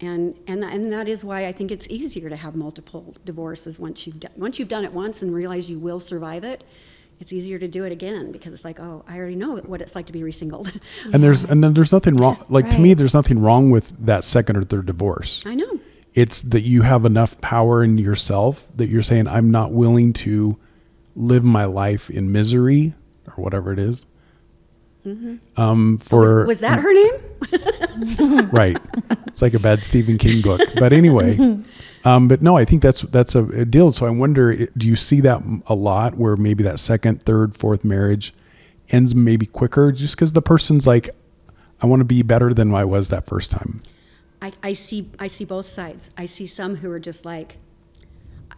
And that is why I think it's easier to have multiple divorces once you've done it once and realize you will survive it. It's easier to do it again because it's like, oh, I already know what it's like to be resingled. And there's nothing wrong. Like to Right. me, there's nothing wrong with that second or third divorce. I know. It's that you have enough power in yourself that you're saying, I'm not willing to live my life in misery or whatever it is. Was that her name? Right. It's like a bad Stephen King book. But anyway, but no, I think that's a deal. So I wonder, do you see that a lot where maybe that second, third, fourth marriage ends maybe quicker just because the person's like, I want to be better than I was that first time. I see both sides. I see some who are just like,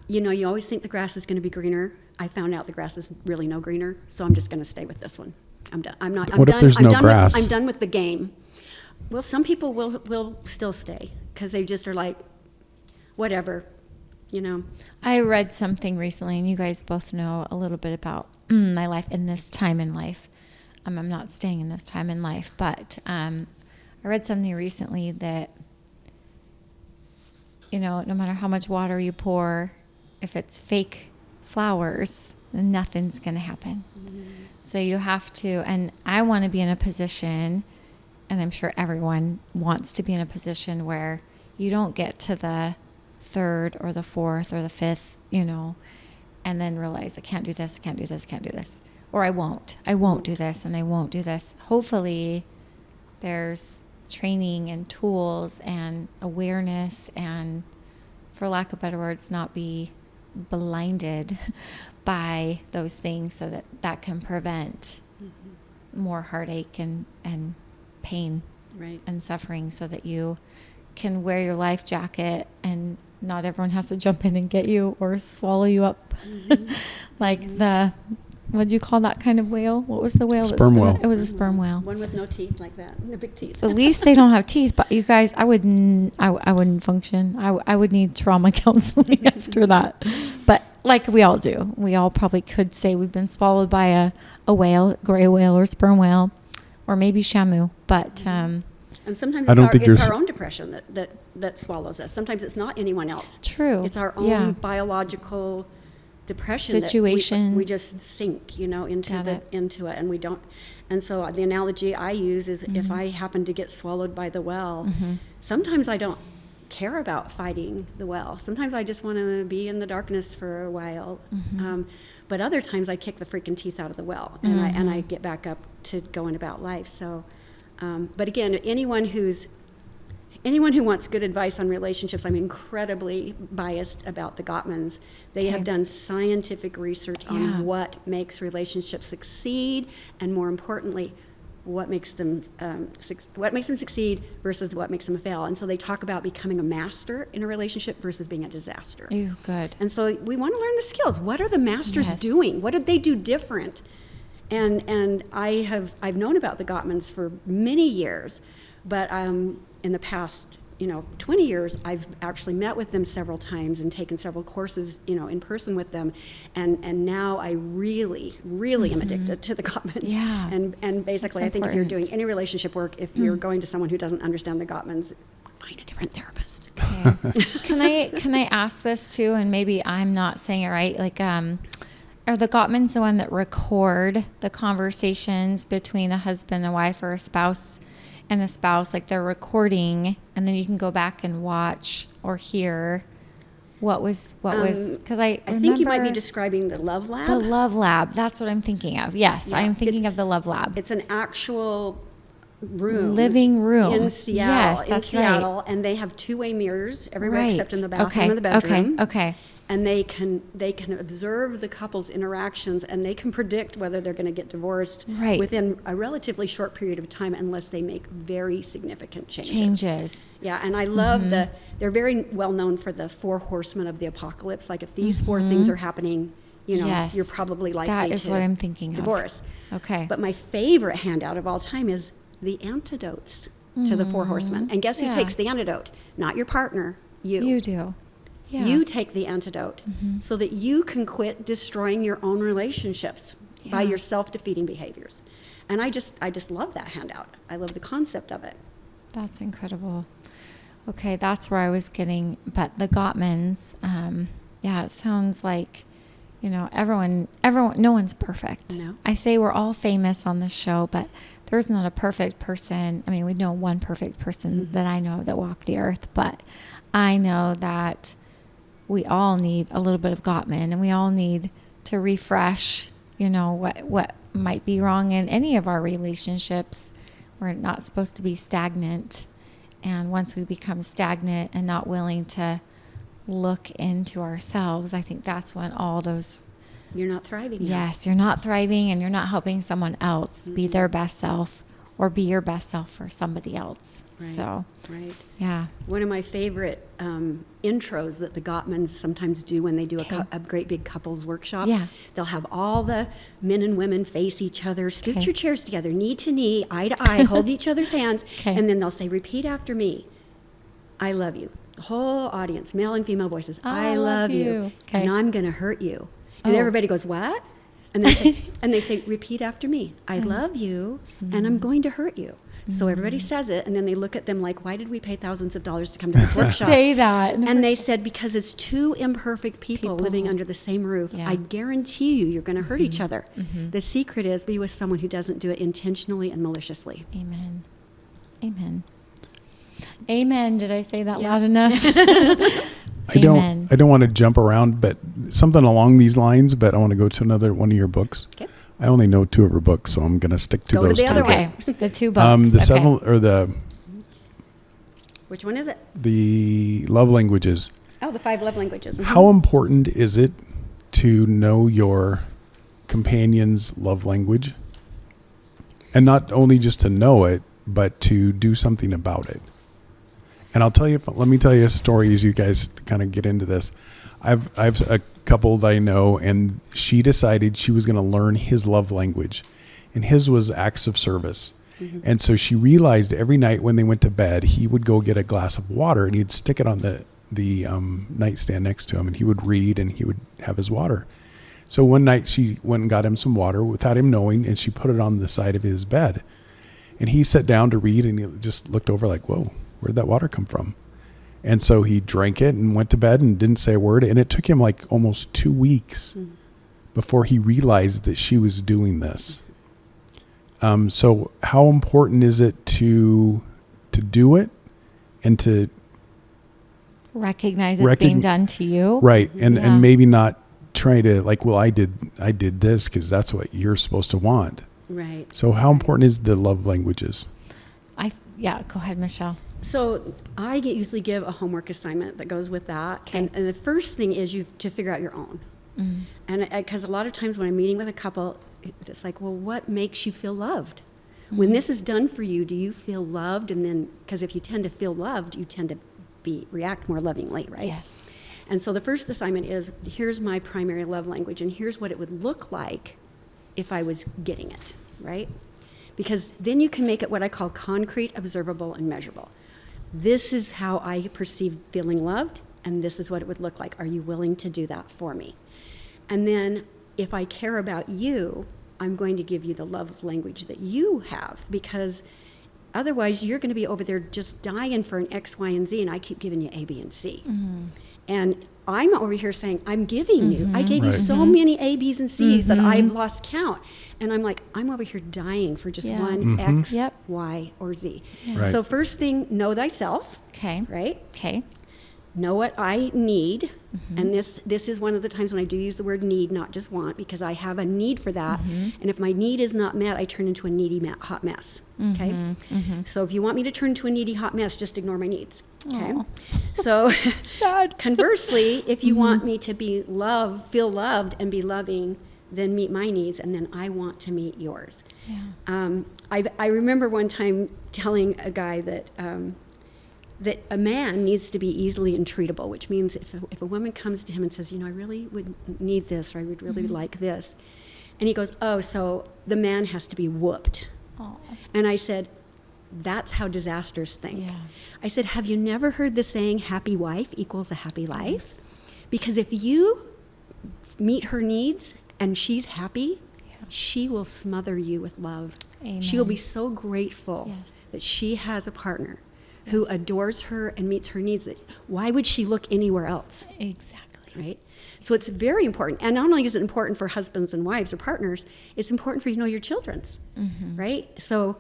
you always think the grass is going to be greener. I found out the grass is really no greener, so I'm just going to stay with this one. I'm done. What if there's no grass? I'm done with the game. Well, some people will still stay because they just are like, whatever, I read something recently, and you guys both know a little bit about my life in this time in life. I'm not staying in this time in life, but I read something recently that, no matter how much water you pour, if it's fake flowers, then nothing's going to happen. So you have to, and I want to be in a position, and I'm sure everyone wants to be in a position where you don't get to the third or the fourth or the fifth, and then realize I can't do this, I can't do this, I can't do this. Or I won't do this and I won't do this. Hopefully there's training and tools and awareness and, for lack of better words, not be blinded by those things so that can prevent more heartache and pain right. and suffering, so that you can wear your life jacket and not everyone has to jump in and get you or swallow you up. Like what'd you call that kind of whale? What was the whale? Sperm whale. It was a sperm whale. One with no teeth like that, no big teeth. At least they don't have teeth, but you guys, I wouldn't function. I would need trauma counseling after that. But like we all do, we all probably could say we've been swallowed by a whale, gray whale or sperm whale, or maybe Shamu. But and sometimes I don't think it's our own depression that swallows us. Sometimes it's not anyone else. true. It's our own biological depression Situations. that we just sink, into it, and we don't. And so the analogy I use is if I happen to get swallowed by the well, sometimes I don't care about fighting the well. Sometimes I just want to be in the darkness for a while. But other times I kick the freaking teeth out of the well, and I get back up to going about life. So, but again, anyone who wants good advice on relationships, I'm incredibly biased about the Gottmans. They have done scientific research on what makes relationships succeed, and more importantly, what makes them succeed versus what makes them fail. And so they talk about becoming a master in a relationship versus being a disaster. Ew, good. And so we want to learn the skills. What are the masters doing? What did they do different? And I've known about the Gottmans for many years, but in the past 20 years, I've actually met with them several times and taken several courses, in person with them, and now I really, really am addicted to the Gottmans. Yeah. And basically, That's I think if you're doing important. any relationship work, if you're going to someone who doesn't understand the Gottmans, find a different therapist. Okay. Can I ask this too? And maybe I'm not saying it right. Like, are the Gottmans the one that record the conversations between a husband and wife, or a spouse and a spouse? Like, they're recording, and then you can go back and watch or hear what was, because I think you might be describing the Love Lab. The Love Lab. That's what I'm thinking of. Yes, I am thinking of the Love Lab. It's an actual room. Living room. In Seattle. Yes, that's in Seattle, right. And they have two-way mirrors everywhere Right. except in the bathroom Okay. and the bedroom. Okay. And they can observe the couple's interactions, and they can predict whether they're going to get divorced Right. within a relatively short period of time, unless they make very significant Changes. Yeah, and I love they're very well known for the 4 horsemen of the apocalypse. Like if these 4 things are happening, Yes. you're probably likely That to is what I'm thinking of. divorce. Okay. But my favorite handout of all time is the antidotes to the 4 horsemen. And guess who Yeah. takes the antidote? Not your partner, You do. Yeah. You take the antidote so that you can quit destroying your own relationships by Yeah. your self-defeating behaviors. And I just love that handout. I love the concept of it. That's incredible. Okay, that's where I was getting, but the Gottmans, it sounds like, everyone, no one's perfect. No. I say we're all famous on this show, but there's not a perfect person. I mean, we know one perfect person that I know that walked the earth, but I know that we all need a little bit of Gottman, and we all need to refresh, what might be wrong in any of our relationships. We're not supposed to be stagnant. And once we become stagnant and not willing to look into ourselves, I think that's when all those, You're not thriving. now. yes, you're not thriving and you're not helping someone else be their best self or be your best self for somebody else. Right. So, Right. yeah. One of my favorite intros that the Gottmans sometimes do when they do a great big couples workshop. Yeah. They'll have all the men and women face each other, scoot Okay. your chairs together, knee to knee, eye to eye, hold each other's hands, Okay. and then they'll say, repeat after me, I love you. The whole audience, male and female voices, I love you, Okay. and I'm going to hurt you. And Oh. everybody goes, what? And they say, repeat after me, I love you, and I'm going to hurt you. So everybody says it, and then they look at them like, why did we pay thousands of dollars to come to this workshop? Say that. And they said, because it's 2 imperfect people living under the same roof, Yeah. I guarantee you're going to hurt each other. The secret is be with someone who doesn't do it intentionally and maliciously. Amen. Amen. Amen. Did I say that Yeah. loud enough? I Amen. don't want to jump around, but something along these lines, but I want to go to another one of your books. Okay. I only know 2 of her books, so I'm going to stick to Go to those the 2. other Okay. The 2 books. The Okay. 7 or Which one is it? the love languages. Oh, the 5 love languages. Mhm. How important is it to know your companion's love language? And not only just to know it, but to do something about it. And let me tell you a story as you guys kind of get into this. I've a couple that I know, and she decided she was going to learn his love language, and his was acts of service. And so she realized every night when they went to bed, he would go get a glass of water and he'd stick it on the nightstand next to him, and he would read and he would have his water. So one night she went and got him some water without him knowing, and she put it on the side of his bed. And he sat down to read, and he just looked over like, whoa, where'd that water come from? And so he drank it and went to bed and didn't say a word. And it took him like almost 2 weeks before he realized that she was doing this. So how important is it to do it and to Recognize it's being done to you. right, and Yeah. and maybe not try to like, well, I did this because that's what you're supposed to want. Right. So how important is the love languages? Go ahead, Michelle. So I usually give a homework assignment that goes with that. Okay. And the first thing is you to figure out your own. And because a lot of times when I'm meeting with a couple, it's like, well, what makes you feel loved? When this is done for you, do you feel loved? And then, because if you tend to feel loved, you tend to react more lovingly, right? Yes. And so the first assignment is, here's my primary love language, and here's what it would look like if I was getting it, right? Because then you can make it what I call concrete, observable, and measurable. This is how I perceive feeling loved, and this is what it would look like. Are you willing to do that for me? And then if I care about you, I'm going to give you the love language that you have, because otherwise you're going to be over there just dying for an X, Y, and Z, and I keep giving you A, B, and C. And I'm over here saying, I'm giving you. I gave you Right. so many A, B's, and C's that I've lost count. And I'm like, I'm over here dying for just Yeah. one X, Yep. Y, or Z. Right. So first thing, know thyself, Okay. right? Okay. Know what I need, And this is one of the times when I do use the word need, not just want, because I have a need for that. And if my need is not met, I turn into a needy hot mess. Okay? So if you want me to turn into a needy hot mess, just ignore my needs. Okay? So Sad. conversely, if you want me to feel loved and be loving, then meet my needs, and then I want to meet yours. I remember one time telling a guy that that a man needs to be easily entreatable, which means if a woman comes to him and says, I really would need this, or I would really like this, and he goes, oh, so the man has to be whooped. And I said, that's how disasters think. I said, have you never heard the saying, happy wife equals a happy life? Because if you meet her needs and she's happy, she will smother you with love. Amen. She will be so grateful that she has a partner who adores her and meets her needs. Why would she look anywhere else? Exactly. Right? So it's very important. And not only is it important for husbands and wives or partners, it's important for you to know your children's. Right? So,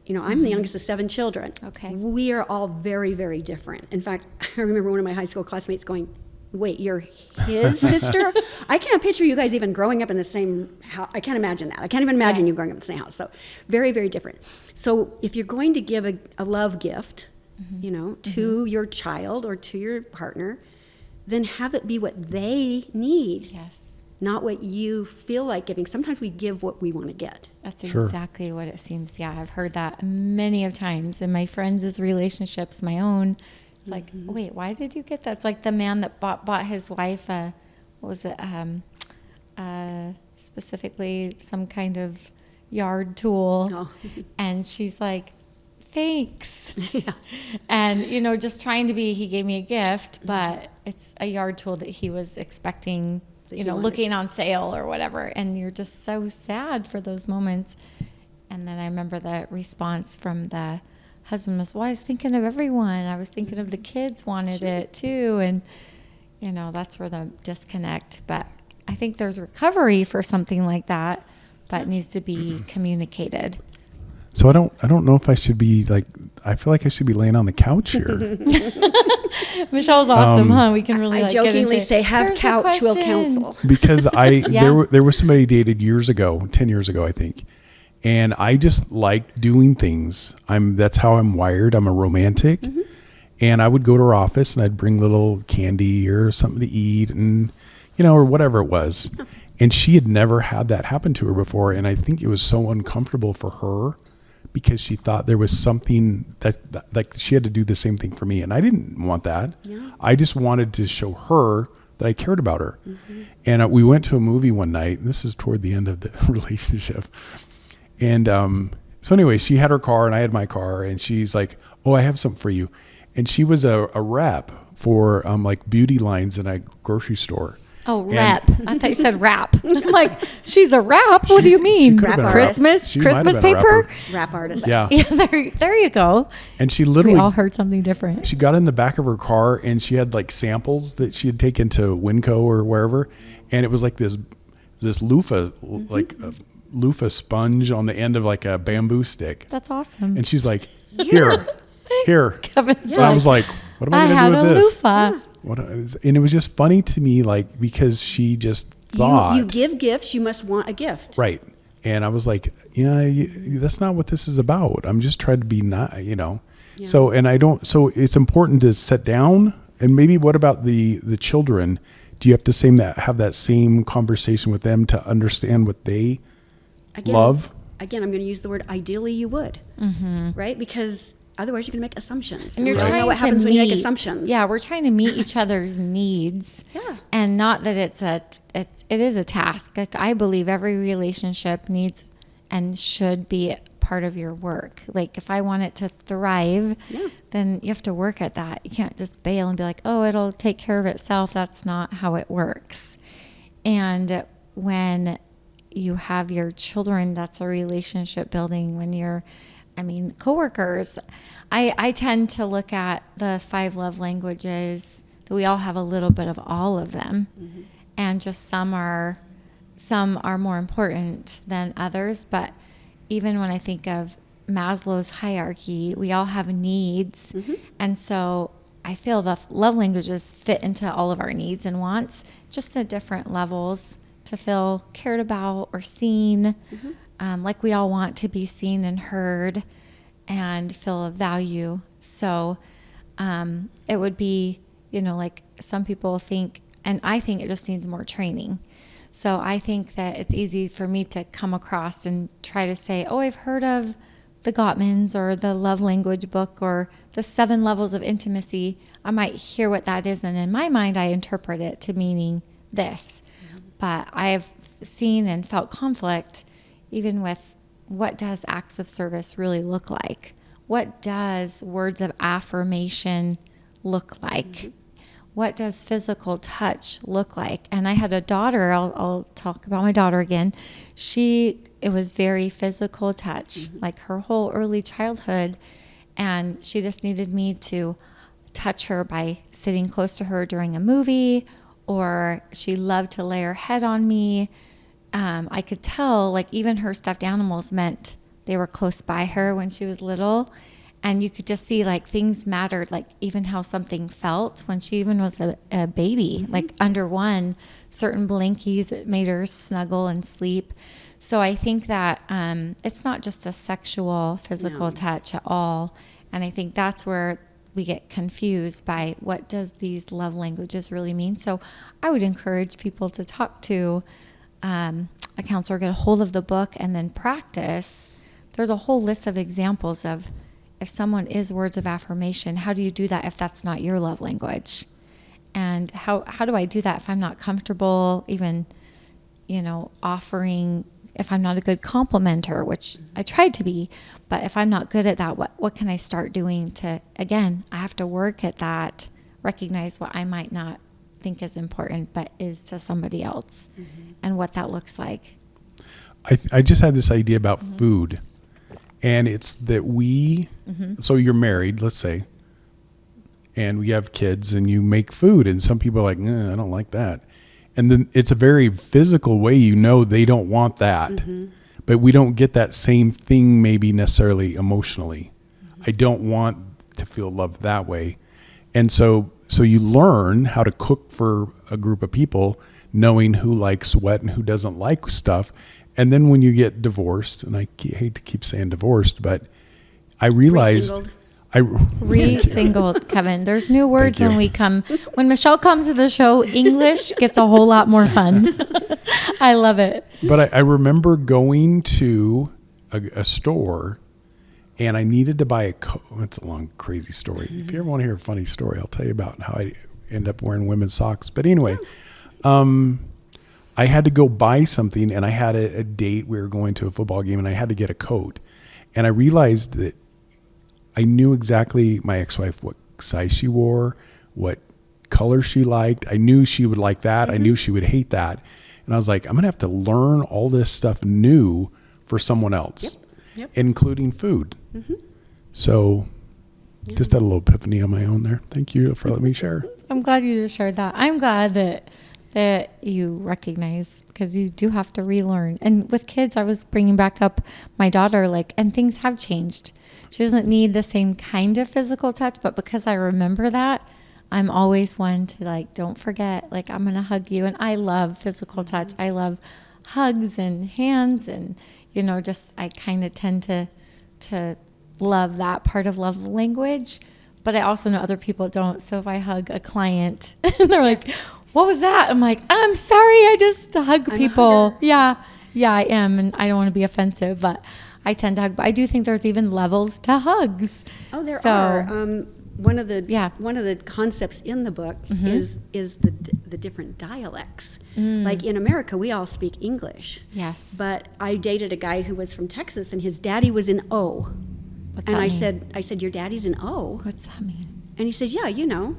I'm the youngest of 7 children. Okay. We are all very, very different. In fact, I remember one of my high school classmates going, wait, you're his sister? I can't picture you guys even growing up in the same house. I can't imagine that. I can't even imagine you growing up in the same house. So very, very different. So if you're going to give a love gift, to your child or to your partner, then have it be what they need, not what you feel like giving. Sometimes we give what we want to get. That's exactly what it seems. I've heard that many of times in my friends' relationships, my own. It's like, wait, why did you get that? It's like the man that bought his wife specifically some kind of yard tool, and she's like, thanks. And just trying to be, he gave me a gift, but it's a yard tool that he was expecting, looking on sale or whatever, and you're just so sad for those moments. And then I remember the response from the husband was, well, I was thinking of everyone. I was thinking of the kids wanted it too. And, that's where the disconnect. But I think there's recovery for something like that, but it needs to be communicated. So I don't know if I should be I feel like I should be laying on the couch here. Michelle's awesome, huh? We can really I jokingly say, have couch, will counsel. Because there was somebody dated years ago, 10 years ago, I think. And I just like doing things. That's how I'm wired. I'm a romantic. And I would go to her office and I'd bring little candy or something to eat and, or whatever it was. And she had never had that happen to her before. And I think it was so uncomfortable for her because she thought there was something that like she had to do the same thing for me. And I didn't want that. I just wanted to show her that I cared about her. And we went to a movie one night. And this is toward the end of the relationship. And so anyway, she had her car and I had my car. And she's like, oh, I have something for you. And she was a rep for beauty lines in a grocery store. Oh, rep. I thought you said rap. I'm like, she's a rap? What do you mean? Christmas paper? Rap artist. Yeah. There you go. And she literally... We all heard something different. She got in the back of her car and she had samples that she had taken to Winco or wherever. And it was like this loofah, loofah sponge on the end of a bamboo stick. That's awesome. And she's like, here. Kevin's and I was like, what am I going to do with this? Loofah. And it was just funny to me, because she just thought... You give gifts, you must want a gift. Right. And I was like, that's not what this is about. I'm just trying to be So, so it's important to sit down. And maybe what about the children? Do you have to have that same conversation with them to understand what they love? Again, I'm going to use the word ideally you would, right? Because otherwise you're going to make assumptions. And you're trying know what to happens meet, when you make assumptions. Yeah, we're trying to meet each other's needs. And not that it is a task. I believe every relationship needs and should be part of your work. If I want it to thrive, then you have to work at that. You can't just bail and be like, oh, it'll take care of itself. That's not how it works. And when you have your children, that's a relationship building. When you're, coworkers, I tend to look at the 5 love languages, that we all have a little bit of all of them. And just some are more important than others. But even when I think of Maslow's hierarchy, we all have needs. And so I feel the love languages fit into all of our needs and wants, just at different levels, to feel cared about or seen. Like we all want to be seen and heard and feel of value. So it would be, like some people think, and I think it just needs more training. So I think that it's easy for me to come across and try to say, oh, I've heard of the Gottmans or the love language book or the 7 levels of intimacy. I might hear what that is, and in my mind I interpret it to meaning this. But I've seen and felt conflict even with what does acts of service really look like? What does words of affirmation look like? What does physical touch look like? And I had a daughter, I'll talk about my daughter again. It was very physical touch, like her whole early childhood. And she just needed me to touch her by sitting close to her during a movie, or she loved to lay her head on me. I could tell, like, even her stuffed animals meant they were close by her when she was little. And you could just see, like, things mattered, like even how something felt when she even was a baby, like under 1, certain blankies that made her snuggle and sleep. So I think that it's not just a sexual, physical touch at all. And I think that's where we get confused by what does these love languages really mean. So I would encourage people to talk to a counselor, get a hold of the book, and then practice. There's a whole list of examples of, if someone is words of affirmation, how do you do that if that's not your love language? And how do I do that if I'm not comfortable even, offering, if I'm not a good complimenter, which I tried to be, but if I'm not good at that, what can I start doing to, again, I have to work at that, recognize what I might not think is important, but is to somebody else, and what that looks like. I just had this idea about food. And it's that so you're married, let's say, and we have kids and you make food, and some people are like, I don't like that. And then it's a very physical way, they don't want that. But we don't get that same thing maybe necessarily emotionally. I don't want to feel loved that way. And so you learn how to cook for a group of people, knowing who likes what and who doesn't like stuff. And then when you get divorced, and I hate to keep saying divorced, but I realized Re-singled, Kevin. There's new words when Michele comes to the show, English gets a whole lot more fun. I love it. But I remember going to a store, and I needed to buy a coat. It's a long, crazy story. If you ever want to hear a funny story, I'll tell you about how I end up wearing women's socks. But anyway, I had to go buy something, and I had a date. We were going to a football game, and I had to get a coat. And I realized that I knew exactly my ex-wife, what size she wore, what color she liked. I knew she would like that. I knew she would hate that. And I was like, I'm going to have to learn all this stuff new for someone else, including food. So just had a little epiphany on my own there. Thank you for letting me share. I'm glad you just shared that. I'm glad that you recognize, because you do have to relearn. And with kids, I was bringing back up my daughter, and things have changed. She doesn't need the same kind of physical touch, but because I remember that, I'm always one to don't forget, I'm going to hug you. And I love physical touch. I love hugs and hands, and, I kind of tend to love that part of love language, but I also know other people don't. So if I hug a client and they're like, what was that? I'm like, I'm sorry, I just hug people. Yeah, I am. And I don't want to be offensive, but I tend to hug. But I do think there's even levels to hugs. Oh, there are. One of the concepts in the book is the different dialects. Like in America, we all speak English. Yes. But I dated a guy who was from Texas, and his daddy was in O. What's that mean? I said, your daddy's in O? What's that mean? And he says, yeah,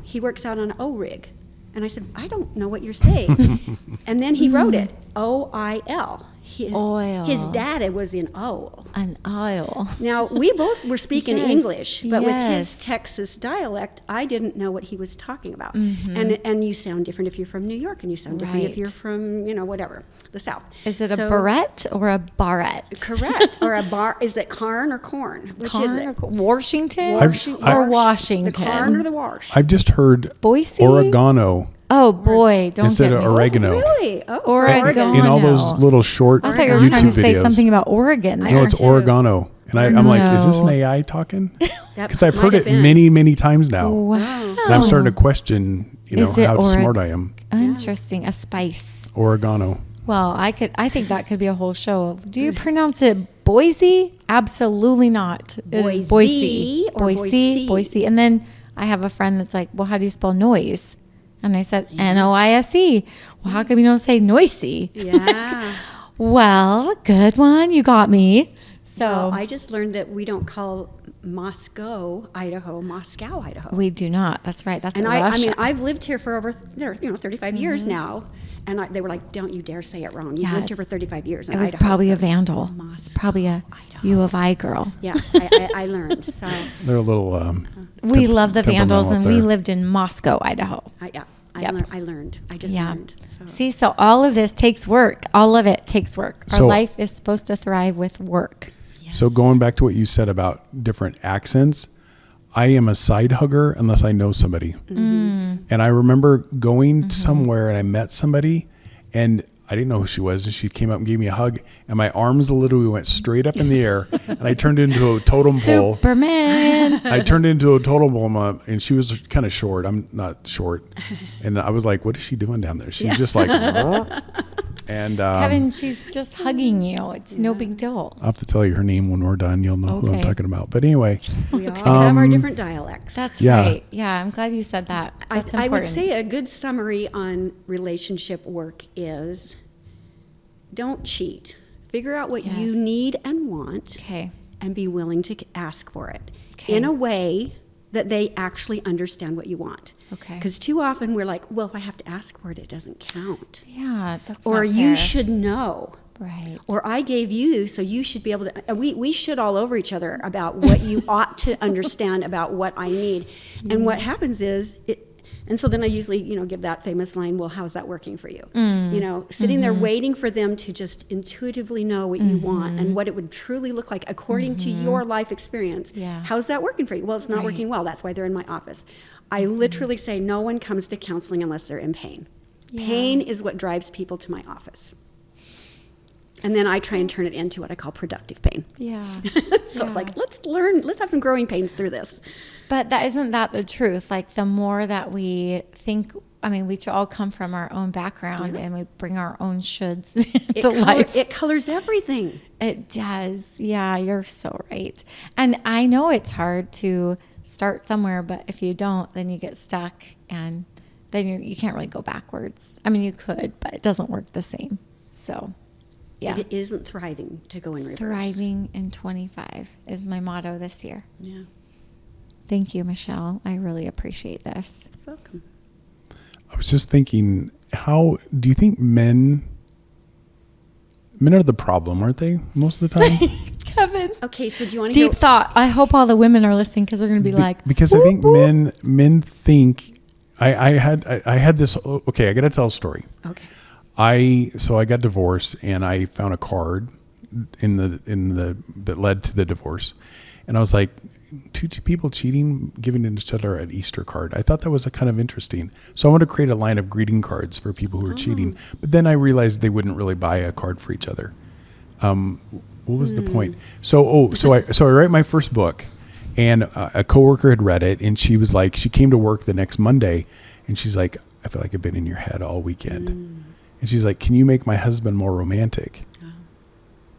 he works out on an O rig. And I said, I don't know what you're saying. And then he wrote it, O-I-L. His dad was in owl. An owl. Now, we both were speaking Yes, English, but with yes. his Texas dialect, I didn't know what he was talking about. Mm-hmm. And you sound different if you're from New York, and you sound different if Right. you're from, whatever, the South. Is it a So- barrette or a barrette? Correct. Or a bar. Is it Carn or Corn? Which is it? Washington Washington. or The Washington? Carn or the Wash? I've just heard Boise? oregano Oh boy, don't instead get of me oregano. Really? Oh, Oregano. in all those little short I thought you were YouTube trying to say videos. something about Oregon there. No, it's oregano. And I'm like, is this an No. AI talking? That Because I've might heard have it been. many, many times now. Wow. And I'm starting to question, Is it how smart I am. Interesting. A spice. Oregano. Well, I think that could be a whole show. Do you pronounce it Boise? Absolutely not. It is Boise or Boise. Boise? And then I have a friend that's like, well, how do you spell noise? And I said, Noise. Well, how come you don't say noisy? Yeah. Well, good one. You got me. So Well, I just learned that we don't call Moscow, Idaho, Moscow, Idaho. we do not. That's right. That's And Russia. I mean, I've lived here for over 35 years now, and they were like, "Don't you dare say it wrong. You've Yeah, lived here it's- for 35 years." In it was Idaho, probably a so vandal. It's Moscow, probably a Idaho. U of I girl. Yeah, I learned. So, They're a little. We love the temperamental vandals, up and we there. lived in Moscow, Idaho. Yep. I learned. I just Yeah. learned. So. See, so all of this takes work. All of it takes work. Our So- life is supposed to thrive with work. So going back to what you said about different accents, I am a side hugger unless I know somebody. And I remember going somewhere and I met somebody and I didn't know who she was. And she came up and gave me a hug and my arms literally went straight up in the air and I turned into a totem pole. Superman. I turned into a totem pole and she was kind of short. I'm not short. And I was like, what is she doing down there? She's just like, and Kevin, she's just hugging you. It's no big deal. I'll have to tell you her name when we're done. You'll know who I'm Okay. talking about. But anyway, We all have our different dialects. That's Yeah. right. Yeah, I'm glad you said that. That's I would important. say a good summary on relationship work is don't cheat. Figure out what Yes. you need and want Okay. and be willing to ask for it Okay. in a way that they actually understand what you want. Okay. Because too often we're like, well, if I have to ask for it, it doesn't count. Yeah, that's Or not you fair. should know. Right. Or I gave you, so you should be able to. We should all over each other about what you ought to understand about what I need. And what happens is, and so then I usually, give that famous line, well, how's that working for you? Sitting there waiting for them to just intuitively know what you want and what it would truly look like according to your life experience. Yeah. How's that working for you? Well, it's not working well. That's why they're in my office. I literally say no one comes to counseling unless they're in pain. Yeah. Pain is what drives people to my office. And then I try and turn it into what I call productive pain. Yeah. So it's like, let's have some growing pains through this. But isn't that the truth? Like the more that we think, we all come from our own background and we bring our own shoulds into life. It colors everything. It does. Yeah, you're so right. And I know it's hard to start somewhere, but if you don't, then you get stuck and then you can't really go backwards. You could, but it doesn't work the same. So, yeah. It isn't thriving to go in reverse. Thriving in 25 is my motto this year. Yeah. Thank you, Michele. I really appreciate this. Welcome. I was just thinking, how do you think men are the problem, aren't they, most of the time? Kevin. Okay, so do you want to Deep thought. I hope all the women are listening because they're going to be like, because I think men think I had this. Okay, I got to tell a story. Okay. I got divorced and I found a card in the that led to the divorce, and I was like, two people cheating, giving each other an Easter card. I thought that was kind of interesting. So I wanted to create a line of greeting cards for people who were cheating. But then I realized they wouldn't really buy a card for each other. What was the point? So I write my first book, and a coworker had read it, and she was like, she came to work the next Monday, and she's like, I feel like I've been in your head all weekend. And she's like, can you make my husband more romantic? Oh.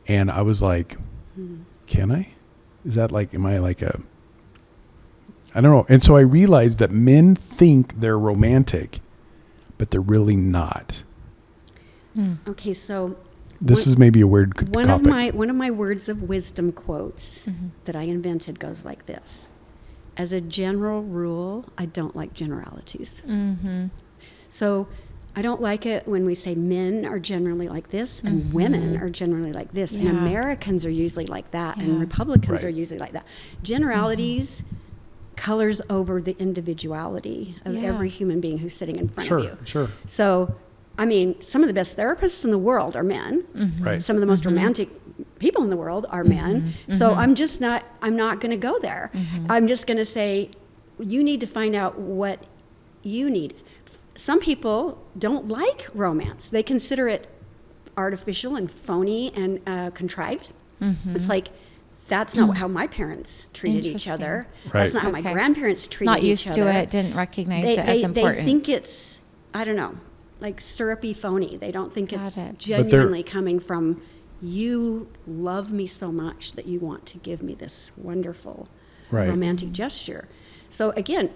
And I was like, can I? Is that like, am I like I don't know. And so I realized that men think they're romantic, but they're really not. Okay, so This is maybe a weird topic. One of my words of wisdom quotes that I invented goes like this: as a general rule, I don't like generalities. So I don't like it when we say men are generally like this and women are generally like this, and Americans are usually like that, and Republicans are usually like that. Generalities colors over the individuality of every human being who's sitting in front of you. Sure. So, I mean, some of the best therapists in the world are men. Right. Some of the most romantic people in the world are men. So I'm not going to go there. I'm just going to say, you need to find out what you need. Some people don't like romance. They consider it artificial and phony and contrived. It's like, that's not how my parents treated each other. Right. That's not how my grandparents treated each other. Not used to it, didn't recognize it as important. They think it's, I don't know, like syrupy phony. They don't think it's it. genuinely coming from, you love me so much that you want to give me this wonderful romantic gesture. So again,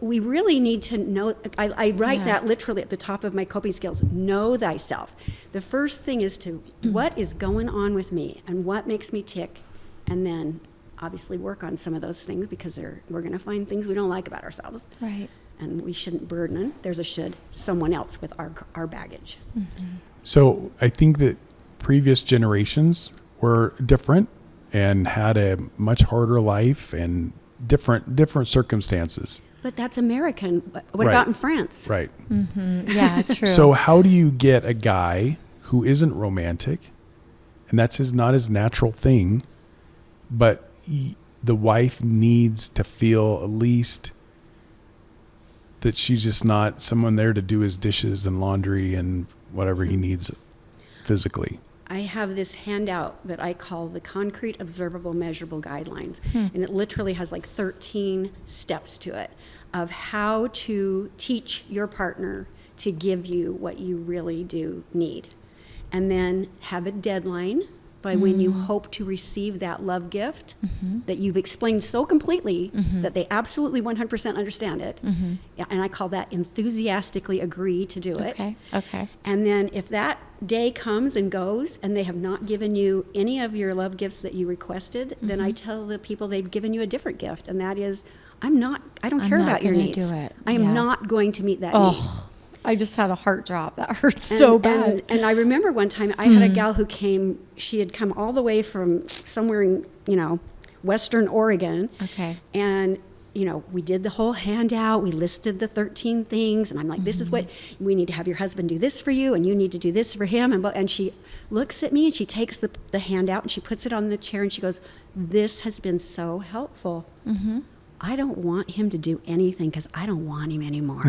we really need to know. I write that literally at the top of my coping skills. Know thyself. The first thing is to, what is going on with me and what makes me tick, and then obviously work on some of those things, because we're going to find things we don't like about ourselves. Right. And we shouldn't burden, someone else with our baggage. So I think that previous generations were different and had a much harder life and different circumstances. But that's American. What about in France? Right. Yeah, true. So how do you get a guy who isn't romantic, and that's not his natural thing, but the wife needs to feel at least that she's just not someone there to do his dishes and laundry and whatever he needs physically? I have this handout that I call the Concrete Observable Measurable Guidelines. And it literally has like 13 steps to it of how to teach your partner to give you what you really do need. And then have a deadline by when you hope to receive that love gift that you've explained so completely that they absolutely 100% understand it. Yeah, and I call that enthusiastically agree to do it. Okay. And then if that day comes and goes and they have not given you any of your love gifts that you requested, then I tell the people they've given you a different gift, and that is, I don't care about your needs. Do it. I am not going to meet that need. I just had a heart drop. That hurts so bad. And I remember one time I had a gal who came, she had come all the way from somewhere in, Western Oregon. Okay. And, we did the whole handout. We listed the 13 things. And I'm like, this is what, we need to have your husband do this for you, and you need to do this for him. And she looks at me and she takes the handout and she puts it on the chair and she goes, this has been so helpful. I don't want him to do anything because I don't want him anymore.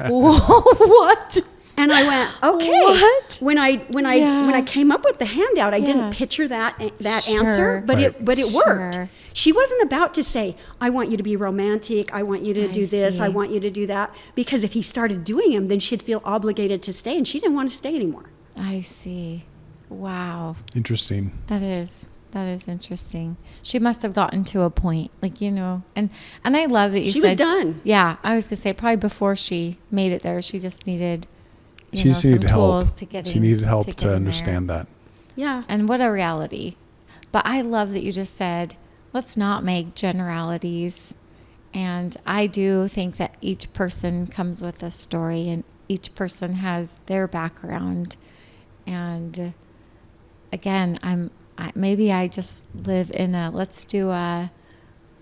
What? And I went, okay. What? When I came up with the handout, I didn't picture that answer, but it worked. Sure. She wasn't about to say, I want you to be romantic, I want you to do this, I want you to do that, because if he started doing them, then she'd feel obligated to stay, and she didn't want to stay anymore. I see. Wow. Interesting. That is interesting. She must have gotten to a point, and I love that you said she was done. Yeah, I was gonna say probably before she made it there, she just needed, She some needed tools help. to get She in. needed help get to in understand there. that. Yeah. And what a reality. But I love that you just said, let's not make generalities. And I do think that each person comes with a story, and each person has their background. And again, maybe I just live in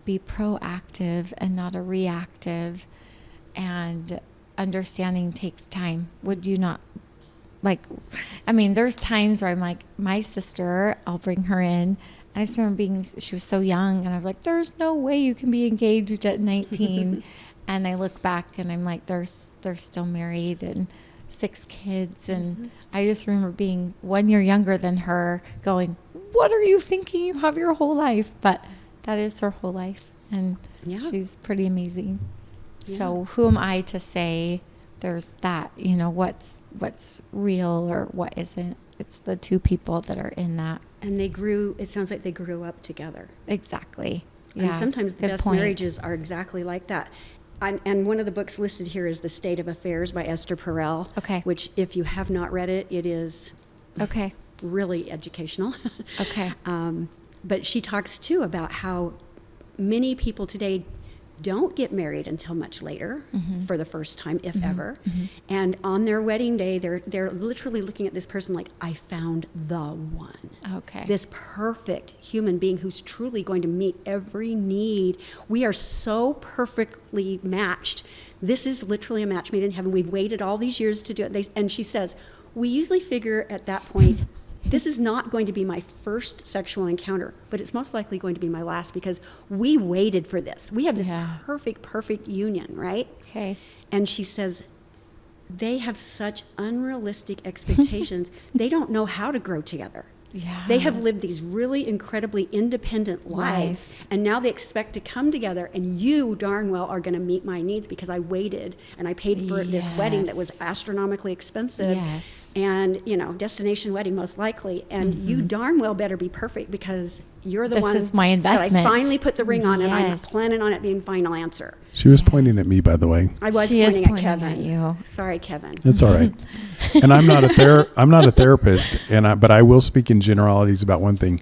be proactive and not a reactive, and understanding takes time. Would you not? There's times where I'm like, my sister, I'll bring her in. I just remember she was so young, and I was like, there's no way you can be engaged at 19. And I look back and I'm like, they're still married and 6 kids. And I just remember being 1 year younger than her, going, what are you thinking? You have your whole life. But that is her whole life. And she's pretty amazing. Yeah. So who am I to say there's that, what's real or what isn't? It's the two people that are in that. And it sounds like they grew up together. Exactly. And Yeah. sometimes the Good best point. marriages are exactly like that. And one of the books listed here is The State of Affairs by Esther Perel. Okay. Which, if you have not read it, it is Okay. really educational. Okay. But she talks, too, about how many people today don't get married until much later for the first time, if ever. And on their wedding day, they're literally looking at this person like, I found the one. Okay. This perfect human being who's truly going to meet every need. We are so perfectly matched. This is literally a match made in heaven. We've waited all these years to do it. And she says, we usually figure at that point, this is not going to be my first sexual encounter, but it's most likely going to be my last because we waited for this. We have this perfect union, right? Okay. And she says, they have such unrealistic expectations. They don't know how to grow together. Yeah. They have lived these really incredibly independent lives, and now they expect to come together, and you darn well are going to meet my needs because I waited and I paid for this wedding that was astronomically expensive. Yes. And, destination wedding most likely, and you darn well better be perfect because you're the one This is my investment. that I finally put the ring on, and I'm Yes. planning on it being final answer. She was pointing at me, by the way. I was She is pointing at pointing Kevin. at you. Sorry, Kevin. It's all right. And I'm not a therapist, but I will speak in generalities about one thing.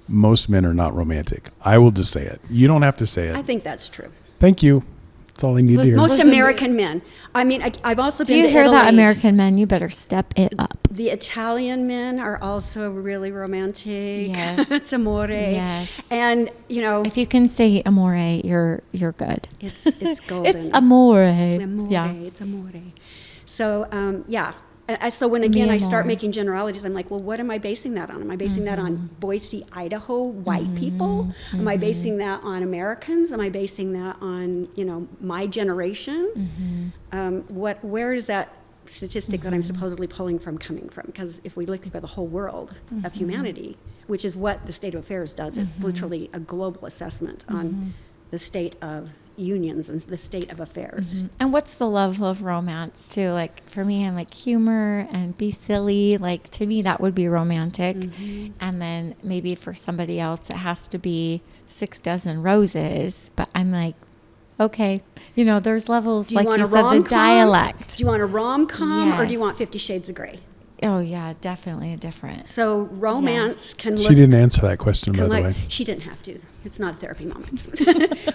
Most men are not romantic. I will just say it. You don't have to say it. I think that's true. Thank you. That's all I need to hear. Most Listen, American men. I mean, I've also Do been you to hear Italy. that, American men? You better step it up. The Italian men are also really romantic. Yes. It's amore. Yes. And, If you can say amore, you're good. it's golden. It's amore. Amore. Yeah. It's amore. So, so when again I start amore. making generalities, I'm like, well, what am I basing that on? Am I basing that on Boise, Idaho, white people? Am I basing that on Americans? Am I basing that on my generation? Where is that statistic that I'm supposedly pulling from coming from? Because if we look at the whole world of humanity, which is what the state of affairs does, it's literally a global assessment on the state of unions and the state of affairs. And what's the level of romance too? Like for me, I'm like humor and be silly. Like to me, that would be romantic. And then maybe for somebody else, it has to be 6 dozen roses. But I'm like, okay, there's levels, like you said, the dialect. Do you want a rom-com or do you Yes. want 50 Shades of Grey? Oh yeah, definitely a different. So romance can look. She didn't answer that question, by the way. She didn't have to. It's not a therapy moment.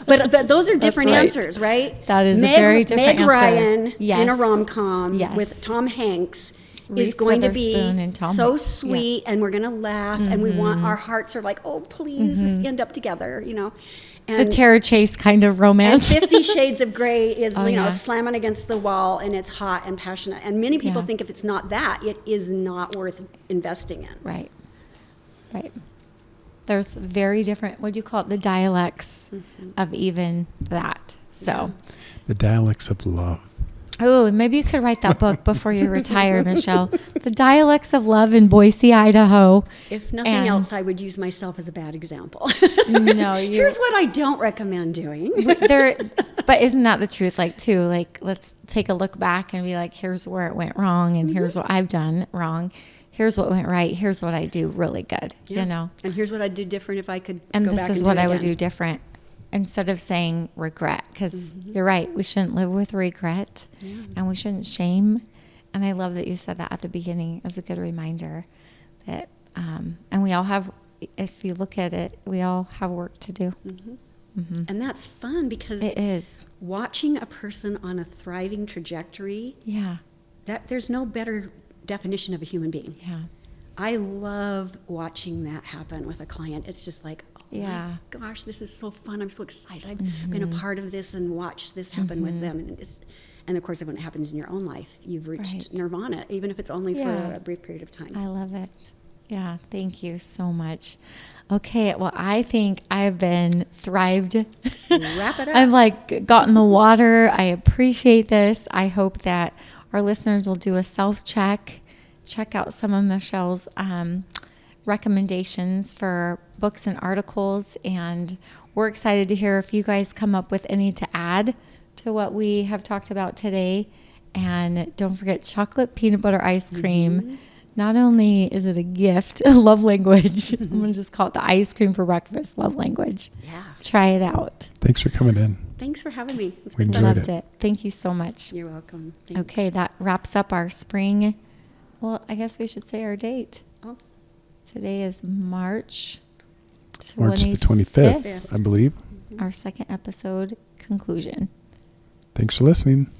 but those are different right. answers, right? That is a very different Meg answer. Ryan Yes. in a rom-com Yes. with Tom Hanks Reese is going to Witherspoon be and Tom so Hanks. sweet, and we're going to laugh, and we want our hearts are like, oh, please end up together, And, The Tara Chase kind of and romance. 50 Shades of Grey is, yeah. slamming against the wall, and it's hot and passionate. And many people Yeah. think if it's not that, it is not worth investing in. Right. There's very different, what do you call it? The dialects of even that. So, The dialects of love. oh, maybe you could write that book before you retire, Michele. The Dialects of Love in Boise, Idaho. If nothing And- else, I would use myself as a bad example. No, Here's what I don't recommend doing. But isn't that the truth? Like, too, like, let's take a look back and be like, here's where it went wrong, and here's what I've done wrong. Here's what went right. Here's what I do really good, And here's what I'd do different if I could And go this back is and what do it I would again. do different instead of saying regret. Because you're right. We shouldn't live with regret and we shouldn't shame. And I love that you said that at the beginning as a good reminder that, and we all have, if you look at it, we all have work to do. And that's fun because It is. watching a person on a thriving trajectory, Yeah. there's no better definition of a human being. Yeah. I love watching that happen with a client. It's just like, oh Yeah. my gosh, this is so fun. I'm so excited. I've been a part of this and watched this happen with them. And of course, when it happens in your own life, you've reached Right. nirvana, even if it's only for Yeah. a brief period of time. I love it. Yeah. Thank you so much. Okay. Well, I think I've been thrived. Wrap it up. I've like gotten the water. I appreciate this. I hope that our listeners will do a self-check, check out some of Michele's recommendations for books and articles. And we're excited to hear if you guys come up with any to add to what we have talked about today. And don't forget chocolate peanut butter ice cream. Not only is it a gift, a love language, I'm going to just call it the ice cream for breakfast love language. Yeah. Try it out. Thanks for coming in. Thanks for having me. It's We been enjoyed fun. Loved it. Thank you so much. You're welcome. Thanks. Okay, that wraps up our spring. Well, I guess we should say our date. Oh. Today is March March the 25th, I believe. Our second episode conclusion. Thanks for listening.